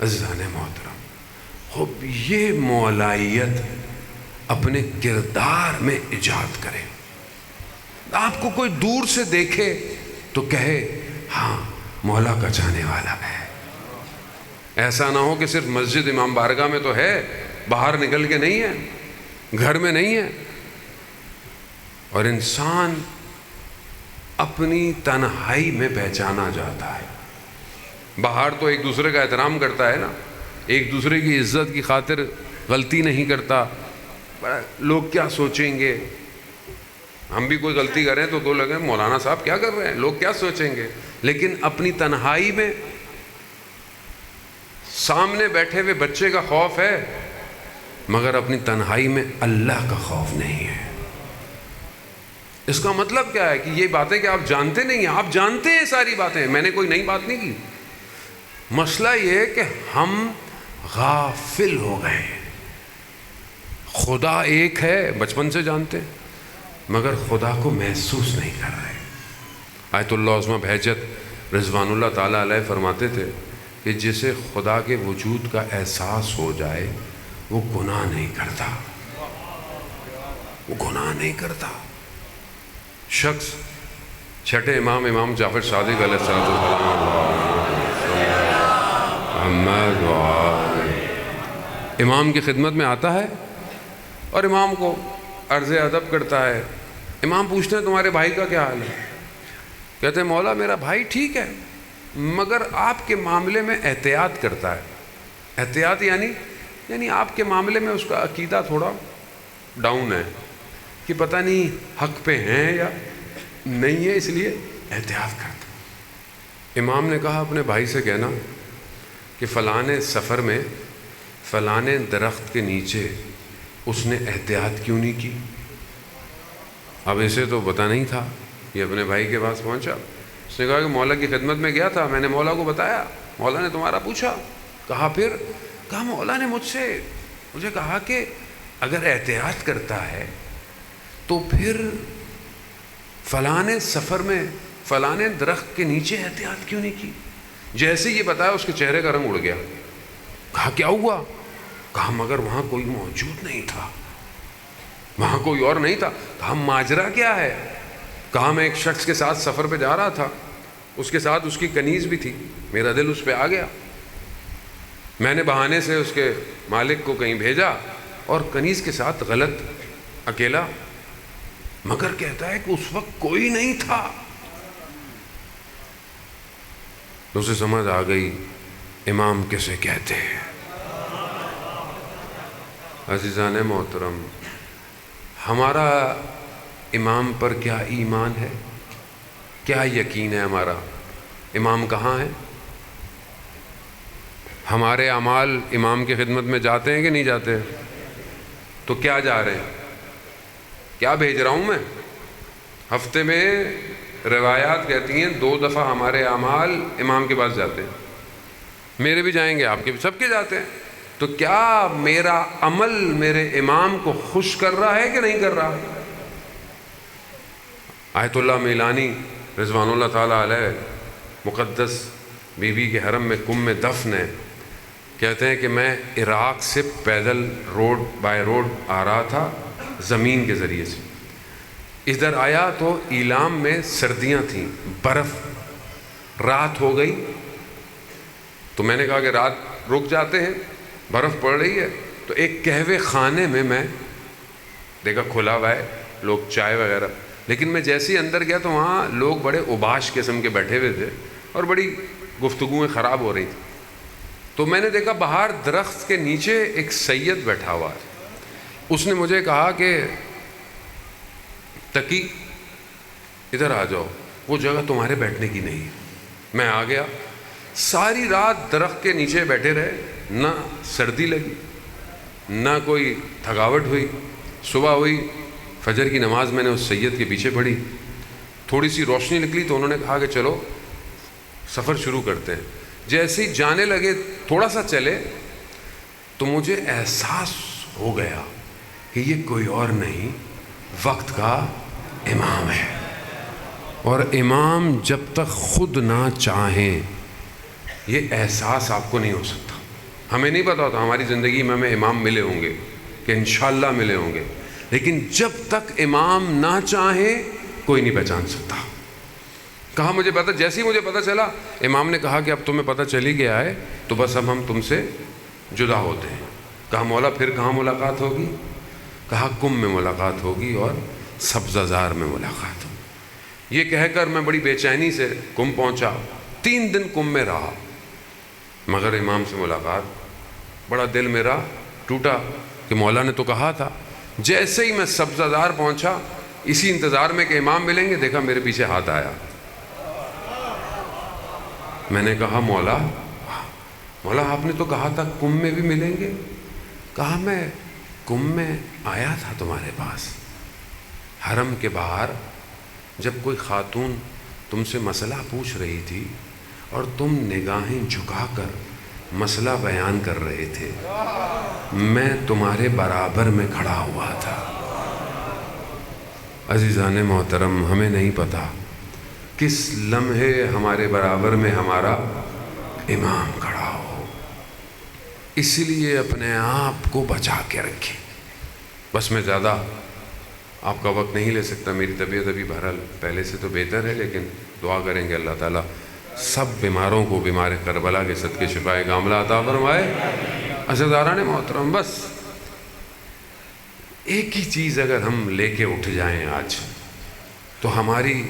عزیزان محترم, خب یہ مولائیت اپنے کردار میں ایجاد کرے. آپ کو کوئی دور سے دیکھے تو کہے ہاں مولا کا جانے والا ہے. ایسا نہ ہو کہ صرف مسجد امام بارگاہ میں تو ہے, باہر نکل کے نہیں ہے, گھر میں نہیں ہے. اور انسان اپنی تنہائی میں پہچانا جاتا ہے. باہر تو ایک دوسرے کا احترام کرتا ہے نا, ایک دوسرے کی عزت کی خاطر غلطی نہیں کرتا. لوگ کیا سوچیں گے, ہم بھی کوئی غلطی کریں تو لگے مولانا صاحب کیا کر رہے ہیں, لوگ کیا سوچیں گے. لیکن اپنی تنہائی میں سامنے بیٹھے ہوئے بچے کا خوف ہے, مگر اپنی تنہائی میں اللہ کا خوف نہیں ہے. اس کا مطلب کیا ہے کہ یہ باتیں کہ آپ جانتے نہیں ہیں, آپ جانتے ہیں ساری باتیں, میں نے کوئی نئی بات نہیں کی. مسئلہ یہ ہے کہ ہم غافل ہو گئے ہیں. خدا ایک ہے بچپن سے جانتے ہیں, مگر خدا کو محسوس نہیں کر رہے. آیت اللہ عظمہ بہجت رضوان اللہ تعالیٰ علیہ فرماتے تھے کہ جسے خدا کے وجود کا احساس ہو جائے وہ گناہ نہیں کرتا, وہ گناہ نہیں کرتا. شخص چھٹے امام, امام جعفر صادق علیہ السلام, امام کی خدمت میں آتا ہے اور امام کو عرض ادب کرتا ہے. امام پوچھتے ہیں تمہارے بھائی کا کیا حال ہے؟ کہتے ہیں مولا میرا بھائی ٹھیک ہے, مگر آپ کے معاملے میں احتیاط کرتا ہے. احتیاط یعنی آپ کے معاملے میں اس کا عقیدہ تھوڑا ڈاؤن ہے کہ پتہ نہیں حق پہ ہیں یا نہیں ہے، اس لیے احتیاط کرتا۔ امام نے کہا اپنے بھائی سے کہنا کہ فلاں سفر میں فلاں درخت کے نیچے اس نے احتیاط کیوں نہیں کی۔ اب اسے تو پتہ نہیں تھا، یہ اپنے بھائی کے پاس پہنچا، اس نے کہا کہ مولا کی خدمت میں گیا تھا، میں نے مولا کو بتایا، مولا نے تمہارا پوچھا۔ کہا پھر؟ کہا مولا نے مجھے کہا کہ اگر احتیاط کرتا ہے تو پھر فلاں سفر میں فلاں درخت کے نیچے احتیاط کیوں نہیں کی۔ جیسے یہ بتایا اس کے چہرے کا رنگ اڑ گیا۔ کہا کیا ہوا؟ کہا مگر وہاں کوئی موجود نہیں تھا، وہاں کوئی اور نہیں تھا۔ کہا ماجرا کیا ہے؟ کہا میں ایک شخص کے ساتھ سفر پہ جا رہا تھا، اس کے ساتھ اس کی کنیز بھی تھی، میرا دل اس پہ آ گیا، میں نے بہانے سے اس کے مالک کو کہیں بھیجا اور کنیز کے ساتھ غلط اکیلا، مگر کہتا ہے کہ اس وقت کوئی نہیں تھا۔ تو اسے سمجھ آ گئی امام کسے کہتے ہیں۔ عزیزان محترم، ہمارا امام پر کیا ایمان ہے، کیا یقین ہے ہمارا؟ امام کہاں ہے؟ ہمارے اعمال امام کی خدمت میں جاتے ہیں کہ نہیں جاتے؟ تو کیا جا رہے ہیں؟ کیا بھیج رہا ہوں میں؟ ہفتے میں روایات کہتی ہیں 2 دفعہ ہمارے اعمال امام کے پاس جاتے ہیں، میرے بھی جائیں گے، آپ کے بھی، سب کے جاتے ہیں۔ تو کیا میرا عمل میرے امام کو خوش کر رہا ہے کہ نہیں کر رہا؟ آیت اللہ میلانی رضوان اللہ تعالیٰ علیہ مقدس بی بی کے حرم میں کم میں دفن ہے، کہتے ہیں کہ میں عراق سے پیدل بائی روڈ آ رہا تھا زمین کے ذریعے سے، ادھر آیا تو ایلام میں سردیاں تھیں، برف، رات ہو گئی، تو میں نے کہا کہ رات رک جاتے ہیں، برف پڑ رہی ہے، تو ایک قہوے خانے میں دیکھا کھلا ہوا ہے، لوگ چائے وغیرہ، لیکن میں جیسے ہی اندر گیا تو وہاں لوگ بڑے اوباش قسم کے بیٹھے ہوئے تھے اور بڑی گفتگویں خراب ہو رہی تھی۔ تو میں نے دیکھا باہر درخت کے نیچے ایک سید بیٹھا ہوا ہے، اس نے مجھے کہا کہ تقی ادھر آ جاؤ، وہ جگہ تمہارے بیٹھنے کی نہیں۔ میں آ گیا، ساری رات درخت کے نیچے بیٹھے رہے، نہ سردی لگی نہ کوئی تھکاوٹ ہوئی۔ صبح ہوئی، فجر کی نماز میں نے اس سید کے پیچھے پڑھی، تھوڑی سی روشنی نکلی تو انہوں نے کہا کہ چلو سفر شروع کرتے ہیں۔ جیسے ہی جانے لگے، تھوڑا سا چلے تو مجھے احساس ہو گیا کہ یہ کوئی اور نہیں، وقت کا امام ہے، اور امام جب تک خود نہ چاہیں یہ احساس آپ کو نہیں ہو سکتا۔ ہمیں نہیں پتا ہوتا ہماری زندگی میں ہمیں امام ملے ہوں گے کہ انشاءاللہ ملے ہوں گے، لیکن جب تک امام نہ چاہیں کوئی نہیں پہچان سکتا۔ کہا مجھے پتا، جیسے ہی مجھے پتا چلا، امام نے کہا کہ اب تمہیں پتا چلی گیا ہے تو بس اب ہم تم سے جدا ہوتے ہیں۔ کہا مولا پھر کہاں ملاقات ہوگی؟ کہا کم میں ملاقات ہوگی اور سبزہ زار میں ملاقات ہوگی۔ یہ کہہ کر میں بڑی بے چینی سے کم پہنچا، 3 دن کم میں رہا، مگر امام سے ملاقات، بڑا دل میرا ٹوٹا کہ مولا نے تو کہا تھا۔ جیسے ہی میں سبزہ زار پہنچا، اسی انتظار میں کہ امام ملیں گے، دیکھا میرے پیچھے ہاتھ آیا۔ میں نے کہا مولا آپ نے تو کہا تھا کم میں بھی ملیں گے۔ کہا میں کم میں آیا تھا تمہارے پاس، حرم کے باہر جب کوئی خاتون تم سے مسئلہ پوچھ رہی تھی اور تم نگاہیں جھکا کر مسئلہ بیان کر رہے تھے، میں تمہارے برابر میں کھڑا ہوا تھا۔ عزیزان محترم، ہمیں نہیں پتا کس لمحے ہمارے برابر میں ہمارا امام کھڑا ہو، اس لیے اپنے آپ کو بچا کے رکھیں۔ بس میں زیادہ آپ کا وقت نہیں لے سکتا، میری طبیعت ابھی بہرحال پہلے سے تو بہتر ہے، لیکن دعا کریں گے اللہ تعالیٰ سب بیماروں کو بیمار کربلا کے صدقے شفائے کاملہ عطا فرمائے۔ عزیزان محترم، بس ایک ہی چیز اگر ہم لے کے اٹھ جائیں آج تو ہماری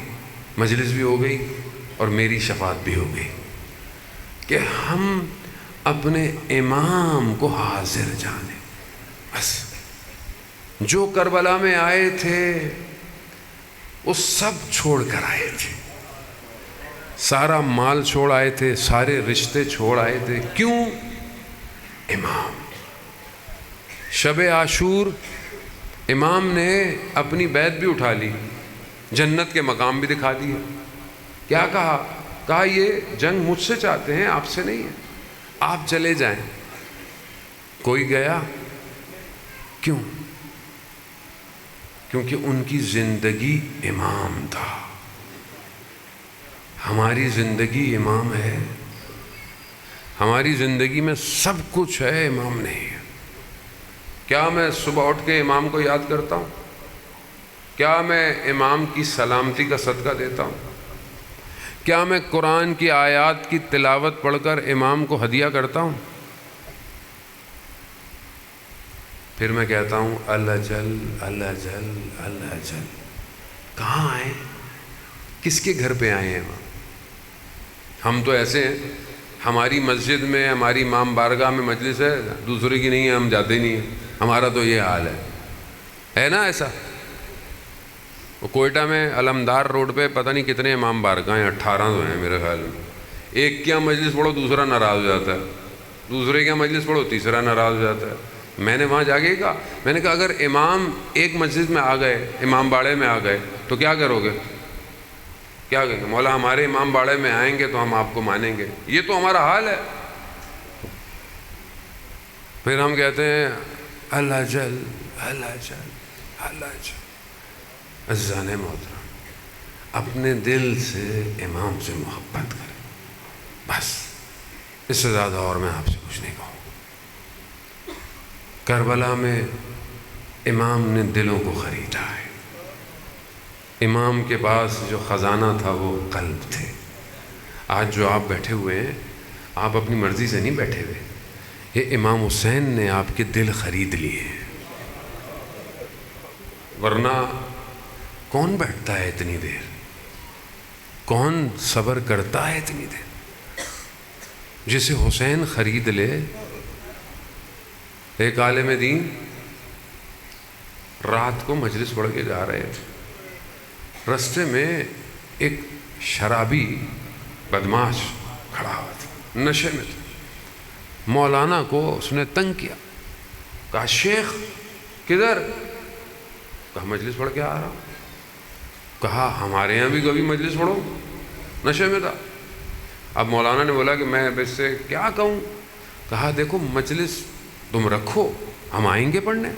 مجلس بھی ہو گئی اور میری شفاعت بھی ہو گئی، کہ ہم اپنے امام کو حاضر جانے. بس جو کربلا میں آئے تھے وہ سب چھوڑ کر آئے تھے. سارا مال چھوڑ آئے تھے, سارے رشتے چھوڑ آئے تھے. کیوں؟ امام. شب عاشور امام نے اپنی بیعت بھی اٹھا لی, جنت کے مقام بھی دکھا دیے. کیا کہا؟ کہا یہ جنگ مجھ سے چاہتے ہیں, آپ سے نہیں ہے, آپ چلے جائیں. کوئی گیا؟ کیوں؟ کیونکہ ان کی زندگی امام تھا. ہماری زندگی امام ہے. ہماری زندگی میں سب کچھ ہے, امام نہیں ہے. کیا میں صبح اٹھ کے امام کو یاد کرتا ہوں؟ کیا میں امام کی سلامتی کا صدقہ دیتا ہوں؟ کیا میں قرآن کی آیات کی تلاوت پڑھ کر امام کو ہدیہ کرتا ہوں؟ پھر میں کہتا ہوں اللہ جل اللہ جل اللہ جل. کہاں آئے؟ کس کے گھر پہ آئے ہیں امام؟ ہم تو ایسے ہیں, ہماری مسجد میں, ہماری امام بارگاہ میں مجلس ہے, دوسرے کی نہیں ہے, ہم جاتے نہیں ہیں. ہمارا تو یہ حال ہے نا ایسا. وہ کوئٹہ میں علمدار روڈ پہ پتہ نہیں کتنے امام بارگاہ ہیں, 18 تو ہیں میرے خیال میں. ایک کیا مجلس پڑھو دوسرا ناراض ہو جاتا ہے, دوسرے کیا مجلس پڑھو تیسرا ناراض ہو جاتا ہے. میں نے وہاں جا کے کہا, میں نے کہا اگر امام ایک مسجد میں آ گئے, امام باڑے میں آ گئے, تو کیا کرو گے؟ کیا کہیں گے؟ مولا ہمارے امام باڑے میں آئیں گے تو ہم آپ کو مانیں گے. یہ تو ہمارا حال ہے. پھر ہم کہتے ہیں اللہ جل اللہ جل اللہ جل. عزیزان محترم, اپنے دل سے امام سے محبت کریں. بس اس سے زیادہ اور میں آپ سے کچھ نہیں کہوں. کربلا میں امام نے دلوں کو خریدا ہے. امام کے پاس جو خزانہ تھا وہ قلب تھے. آج جو آپ بیٹھے ہوئے ہیں, آپ اپنی مرضی سے نہیں بیٹھے ہوئے. یہ امام حسین نے آپ کے دل خرید لیے ہیں. ورنہ کون بیٹھتا ہے اتنی دیر؟ کون صبر کرتا ہے اتنی دیر؟ جسے حسین خرید لے. ایک عالم دین رات کو مجلس پڑھ کے جا رہے تھے, رستے میں ایک شرابی بدماش کھڑا ہوا تھا, نشے میں تھا. مولانا کو اس نے تنگ کیا. کہا شیخ کدھر؟ کہا مجلس پڑھ کے آ رہا ہوں. کہا ہمارے یہاں بھی کبھی مجلس پڑھو. نشے میں تھا. اب مولانا نے بولا کہ میں اب اس سے کیا کہوں. کہا دیکھو مجلس تم رکھو, ہم آئیں گے پڑھنے.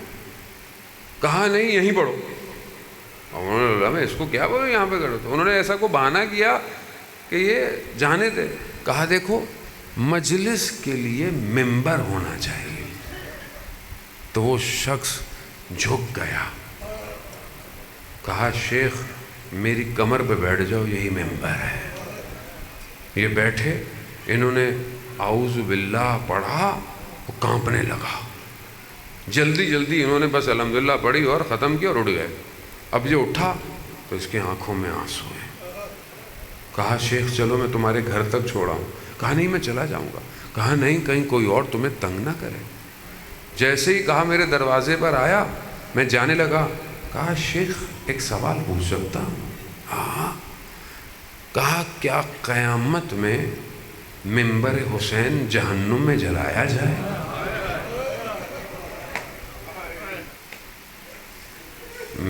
کہا نہیں یہیں پڑھو. انہوں نے بولا میں اس کو کیا بولوں یہاں پہ کرو. تو انہوں نے ایسا کو بہانہ کیا کہ یہ جانے دے. کہا دیکھو مجلس کے لیے ممبر ہونا چاہیے. تو وہ شخص جھک گیا. کہا شیخ میری کمر پہ بیٹھ جاؤ, یہی ممبر ہے. یہ بیٹھے, انہوں نے اعوذ باللہ پڑھا, وہ کانپنے لگا. جلدی جلدی انہوں نے بس الحمدللہ پڑھی اور ختم کیا اور اٹھ گئے. اب یہ اٹھا تو اس کی آنکھوں میں آنسو ہیں. کہا شیخ چلو میں تمہارے گھر تک چھوڑا ہوں. کہا نہیں میں چلا جاؤں گا. کہا نہیں کہیں کوئی اور تمہیں تنگ نہ کرے. جیسے ہی کہا میرے دروازے پر آیا, میں جانے لگا. کہا شیخ ایک سوال پوچھ سکتا ہوں؟ ہاں. کہا کیا قیامت میں منبر حسین جہنم میں جلایا جائے؟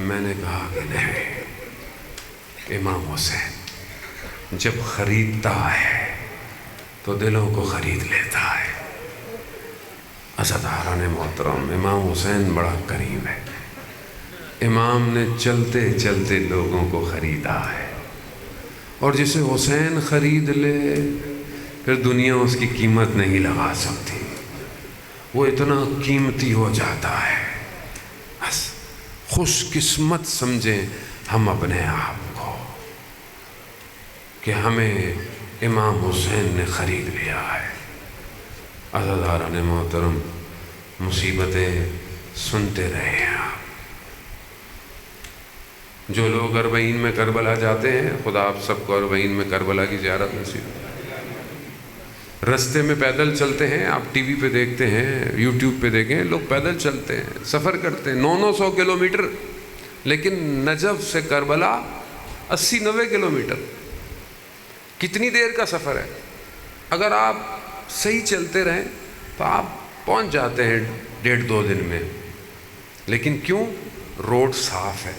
میں نے کہا کہ نہیں, امام حسین جب خریدتا ہے تو دلوں کو خرید لیتا ہے. عزیزان محترم, امام حسین بڑا کریم ہے. امام نے چلتے چلتے لوگوں کو خریدا ہے. اور جسے حسین خرید لے پھر دنیا اس کی قیمت نہیں لگا سکتی. وہ اتنا قیمتی ہو جاتا ہے. بس خوش قسمت سمجھیں ہم اپنے آپ کو کہ ہمیں امام حسین نے خرید لیا ہے. عزیزان محترم, مصیبتیں سنتے رہے ہیں آپ. جو لوگ اربعین میں کربلا جاتے ہیں, خدا آپ سب کو اربعین میں کربلا کی زیارت نصیب. رستے میں پیدل چلتے ہیں، آپ ٹی وی پہ دیکھتے ہیں، یوٹیوب پہ دیکھیں، لوگ پیدل چلتے ہیں، سفر کرتے ہیں 900 کلومیٹر، لیکن نجف سے کربلا 80-90 کلومیٹر، کتنی دیر کا سفر ہے؟ اگر آپ صحیح چلتے رہیں تو آپ پہنچ جاتے ہیں 1.5-2 دن میں، لیکن کیوں؟ روڈ صاف ہے،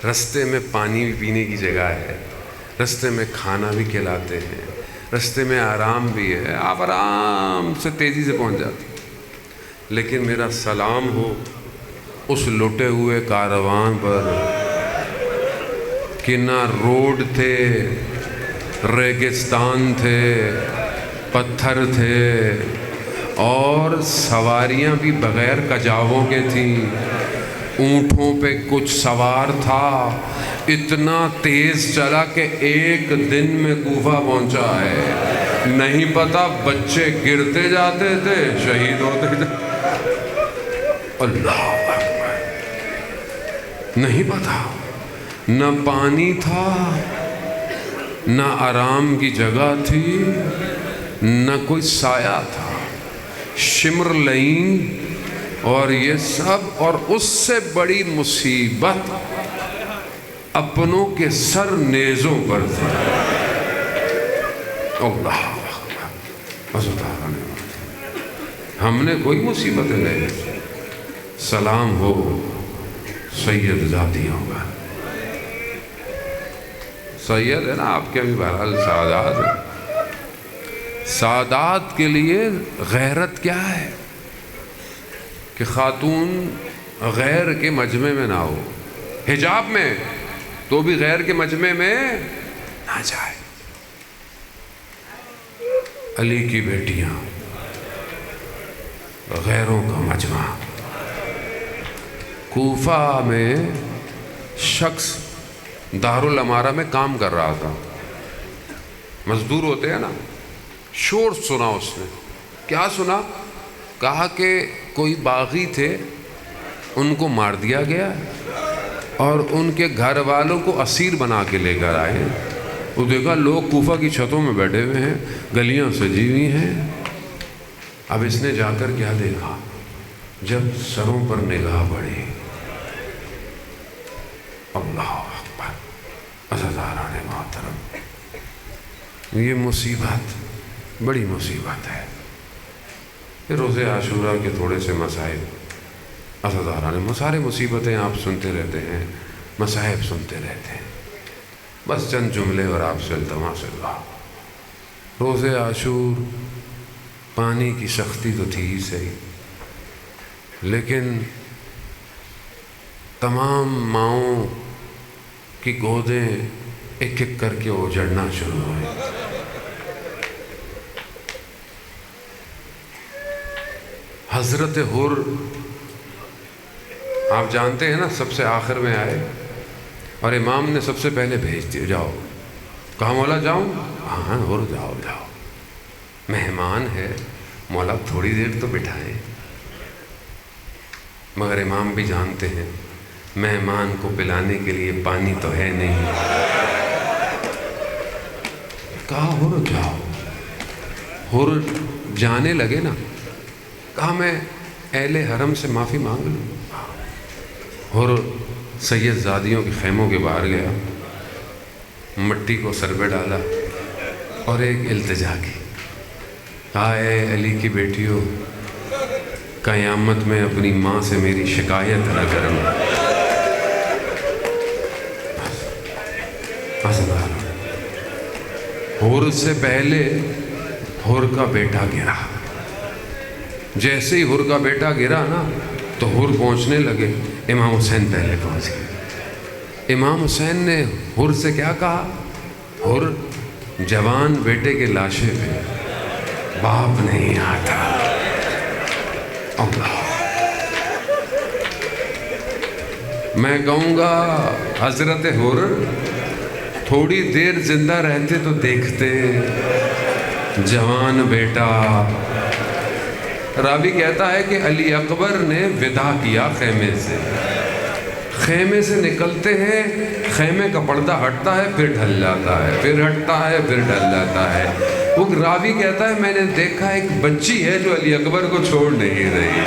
رستے میں پانی بھی پینے کی جگہ ہے، رستے میں کھانا بھی کھلاتے ہیں، رستے میں آرام بھی ہے، آپ آرام سے تیزی سے پہنچ جاتے ہیں۔ لیکن میرا سلام ہو اس لٹے ہوئے کاروان پر کہ نہ روڈ تھے، ریگستان تھے، پتھر تھے، اور سواریاں بھی بغیر کجاووں کے تھیں، اونٹوں پہ کچھ سوار تھا، اتنا تیز چلا کہ 1 دن میں کوفہ پہنچا ہے۔ نہیں پتا بچے گرتے جاتے تھے، شہید ہوتے تھے، اللہ اکبر، نہیں پتا، نہ پانی تھا، نہ آرام کی جگہ تھی، نہ کوئی سایہ تھا، شمر لعین، اور یہ سب، اور اس سے بڑی مصیبت اپنوں کے سر نیزوں پر تھے۔ اللہ ہم نے کوئی مصیبتیں نہیں۔ سلام ہو سید ذاتیوں کا، سید ہے نا آپ کے بھی بہرحال سعادات ہے۔ سعادات کے لیے غیرت کیا ہے کہ خاتون غیر کے مجمع میں نہ ہو، حجاب میں تو بھی غیر کے مجمع میں نہ جائے۔ علی کی بیٹیاں غیروں کا مجمع۔ کوفہ میں شخص دارالامارہ میں کام کر رہا تھا، مزدور ہوتے ہیں نا، شور سنا اس نے۔ کیا سنا؟ کہا کہ کوئی باغی تھے، ان کو مار دیا گیا اور ان کے گھر والوں کو اسیر بنا کے لے کر آئے۔ وہ دیکھا لوگ کوفہ کی چھتوں میں بیٹھے ہوئے ہیں، گلیاں سجی ہوئی ہیں۔ اب اس نے جا کر کیا دیکھا؟ جب سروں پر نگاہ پڑی، اللہ اکبر، عزیزان محترم، یہ مصیبت بڑی مصیبت ہے۔ یہ روزے عاشوراء کے تھوڑے سے مسائل، عزیزان، سارے مصیبتیں آپ سنتے رہتے ہیں، مصائب سنتے رہتے ہیں، بس چند جملے اور آپ سے التماس اللہ۔ روزے عاشور پانی کی سختی تو تھی ہی صحیح، لیکن تمام ماؤں کی گودیں ایک ایک کر کے اجڑنا شروع ہوئے۔ حضرت حر آپ جانتے ہیں نا، سب سے آخر میں آئے اور امام نے سب سے پہلے بھیج دیا، جاؤ۔ کہا مولا جاؤں؟ ہاں حر جاؤ جاؤ، مہمان ہے، مولا تھوڑی دیر تو بٹھائیں۔ مگر امام بھی جانتے ہیں مہمان کو پلانے کے لیے پانی تو ہے نہیں۔ کہا حر جاؤ۔ حر جانے لگے نا، کہا میں اہل حرم سے معافی مانگ لوں۔ حر سید زادیوں کے خیموں کے باہر گیا، مٹی کو سر پہ ڈالا اور ایک التجا کی، اے علی کی بیٹیوں، قیامت میں اپنی ماں سے میری شکایت نہ کرنا۔ حر سے پہلے حر کا بیٹا گرا۔ جیسے ہی حر کا بیٹا گرا نا تو حر پہنچنے لگے، امام حسین پہلے پہنچ گئے۔ امام حسین نے حر سے کیا کہا؟ حر، جوان بیٹے کے لاشے پہ باپ نہیں آتا۔ اللہ، میں کہوں گا حضرت حر تھوڑی دیر زندہ رہتے تو دیکھتے جوان بیٹا۔ راوی کہتا ہے کہ علی اکبر نے وداع کیا خیمے سے۔ خیمے سے نکلتے ہیں، خیمے کا پردہ ہٹتا ہے، پھر ڈھل جاتا ہے، پھر ہٹتا ہے، پھر ڈھل جاتا ہے۔ وہ راوی کہتا ہے میں نے دیکھا ایک بچی ہے جو علی اکبر کو چھوڑ نہیں رہی.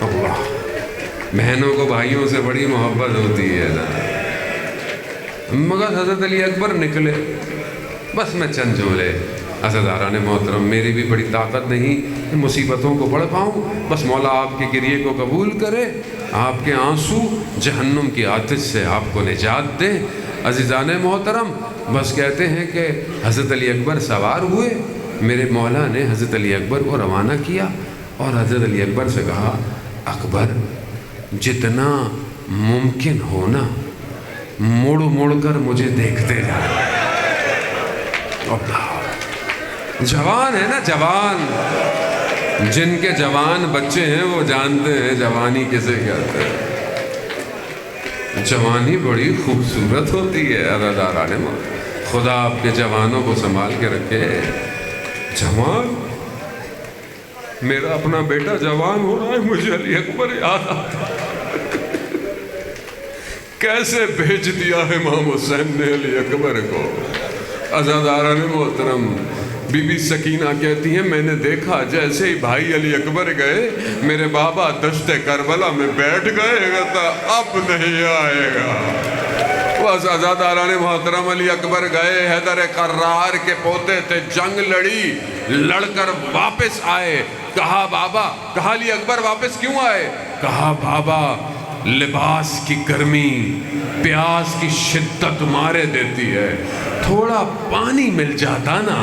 اللہ، بہنوں کو بھائیوں سے بڑی محبت ہوتی ہے نا. مگر حضرت علی اکبر نکلے. بس میں چند جملے عزیزان محترم، میری بھی بڑی طاقت نہیں مصیبتوں کو پڑھ پاؤں. بس مولا آپ کے گریے کو قبول کرے، آپ کے آنسو جہنم کی آتش سے آپ کو نجات دے. عزیزان محترم، بس کہتے ہیں کہ حضرت علی اکبر سوار ہوئے. میرے مولا نے حضرت علی اکبر کو روانہ کیا اور حضرت علی اکبر سے کہا اکبر جتنا ممکن ہونا مڑ مڑ کر مجھے دیکھتے جا. جوان ہے نا، جوان، جن کے جوان بچے ہیں وہ جانتے ہیں جوانی کسے کہتے ہیں. جوانی بڑی خوبصورت ہوتی ہے. عزیزان، خدا آپ کے جوانوں کو سنبھال کے رکھے. جوان، میرا اپنا بیٹا جوان ہو رہا ہے، مجھے علی اکبر یاد آتا کیسے بھیج دیا ہے امام حسین نے علی اکبر کو. عزیزان محترم، بی بی سکینہ کہتی ہیں میں نے دیکھا جیسے ہی بھائی علی اکبر گئے میرے بابا دشت کربلا میں بیٹھ گئے گا، اب نہیں آئے گا. بس عزیزان محترم، علی اکبر گئے، حیدر قرار کے پوتے تھے، جنگ لڑی، لڑ کر واپس آئے. کہا بابا، کہا علی اکبر واپس کیوں آئے؟ کہا بابا لباس کی گرمی پیاس کی شدت مارے دیتی ہے، تھوڑا پانی مل جاتا نا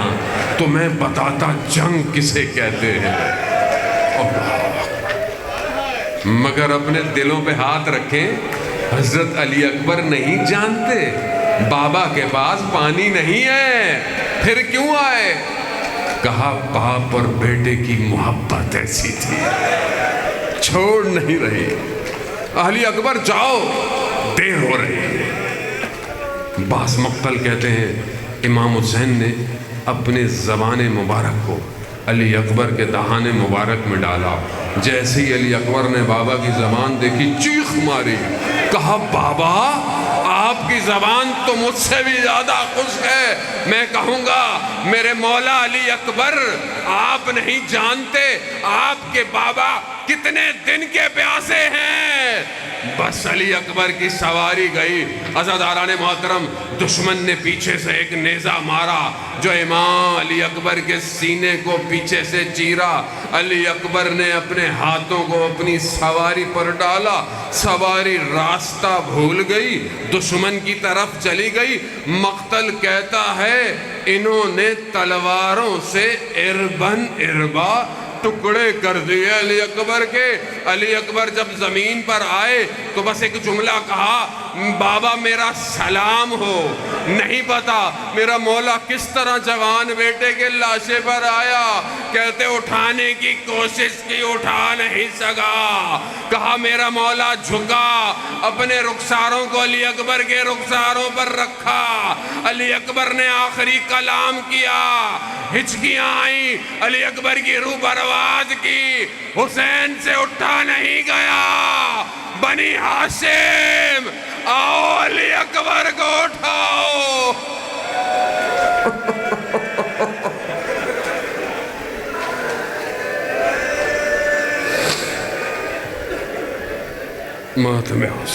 تو میں بتاتا جنگ کسے کہتے ہیں. مگر اپنے دلوں پہ ہاتھ رکھیں، حضرت علی اکبر نہیں جانتے بابا کے پاس پانی نہیں ہے، پھر کیوں آئے؟ کہا باپ اور بیٹے کی محبت ایسی تھی، چھوڑ نہیں رہی. علی اکبر جاؤ، دیر ہو رہی ہے. بعض مقتل کہتے ہیں امام حسین نے اپنے زبان مبارک کو علی اکبر کے دہانے مبارک میں ڈالا. جیسے ہی علی اکبر نے بابا کی زبان دیکھی چیخ ماری. کہا بابا آپ کی زبان تو مجھ سے بھی زیادہ خوش ہے. میں کہوں گا میرے مولا علی اکبر، آپ نہیں جانتے آپ کے بابا کتنے دن کے پیاسے ہیں. بس علی اکبر کی سواری گئی. عزیزان محترم، دشمن نے پیچھے سے ایک نیزہ مارا جو امام علی اکبر کے سینے کو پیچھے سے چیرا. علی اکبر نے اپنے ہاتھوں کو اپنی سواری پر ڈالا، سواری راستہ بھول گئی، دشمن کی طرف چلی گئی. مقتل کہتا ہے انہوں نے تلواروں سے اربن اربا ٹکڑے کر دیے علی اکبر کے. علی اکبر جب زمین پر آئے تو بس ایک جملہ کہا بابا میرا سلام ہو. نہیں پتا میرا مولا کس طرح جوان بیٹے کے لاشے پر آیا. کہتے اٹھانے کی کوشش کی، اٹھا نہیں سکا. کہا میرا مولا جھکا، اپنے رخساروں کو علی اکبر کے رخساروں پر رکھا. علی اکبر نے آخری کلام کیا، ہچکیاں آئیں، علی اکبر کی روح پرواز کی. حسین سے اٹھا نہیں گیا. بنی ہاشم آؤ علی اکبر کو اٹھاؤ. ماتم حسین.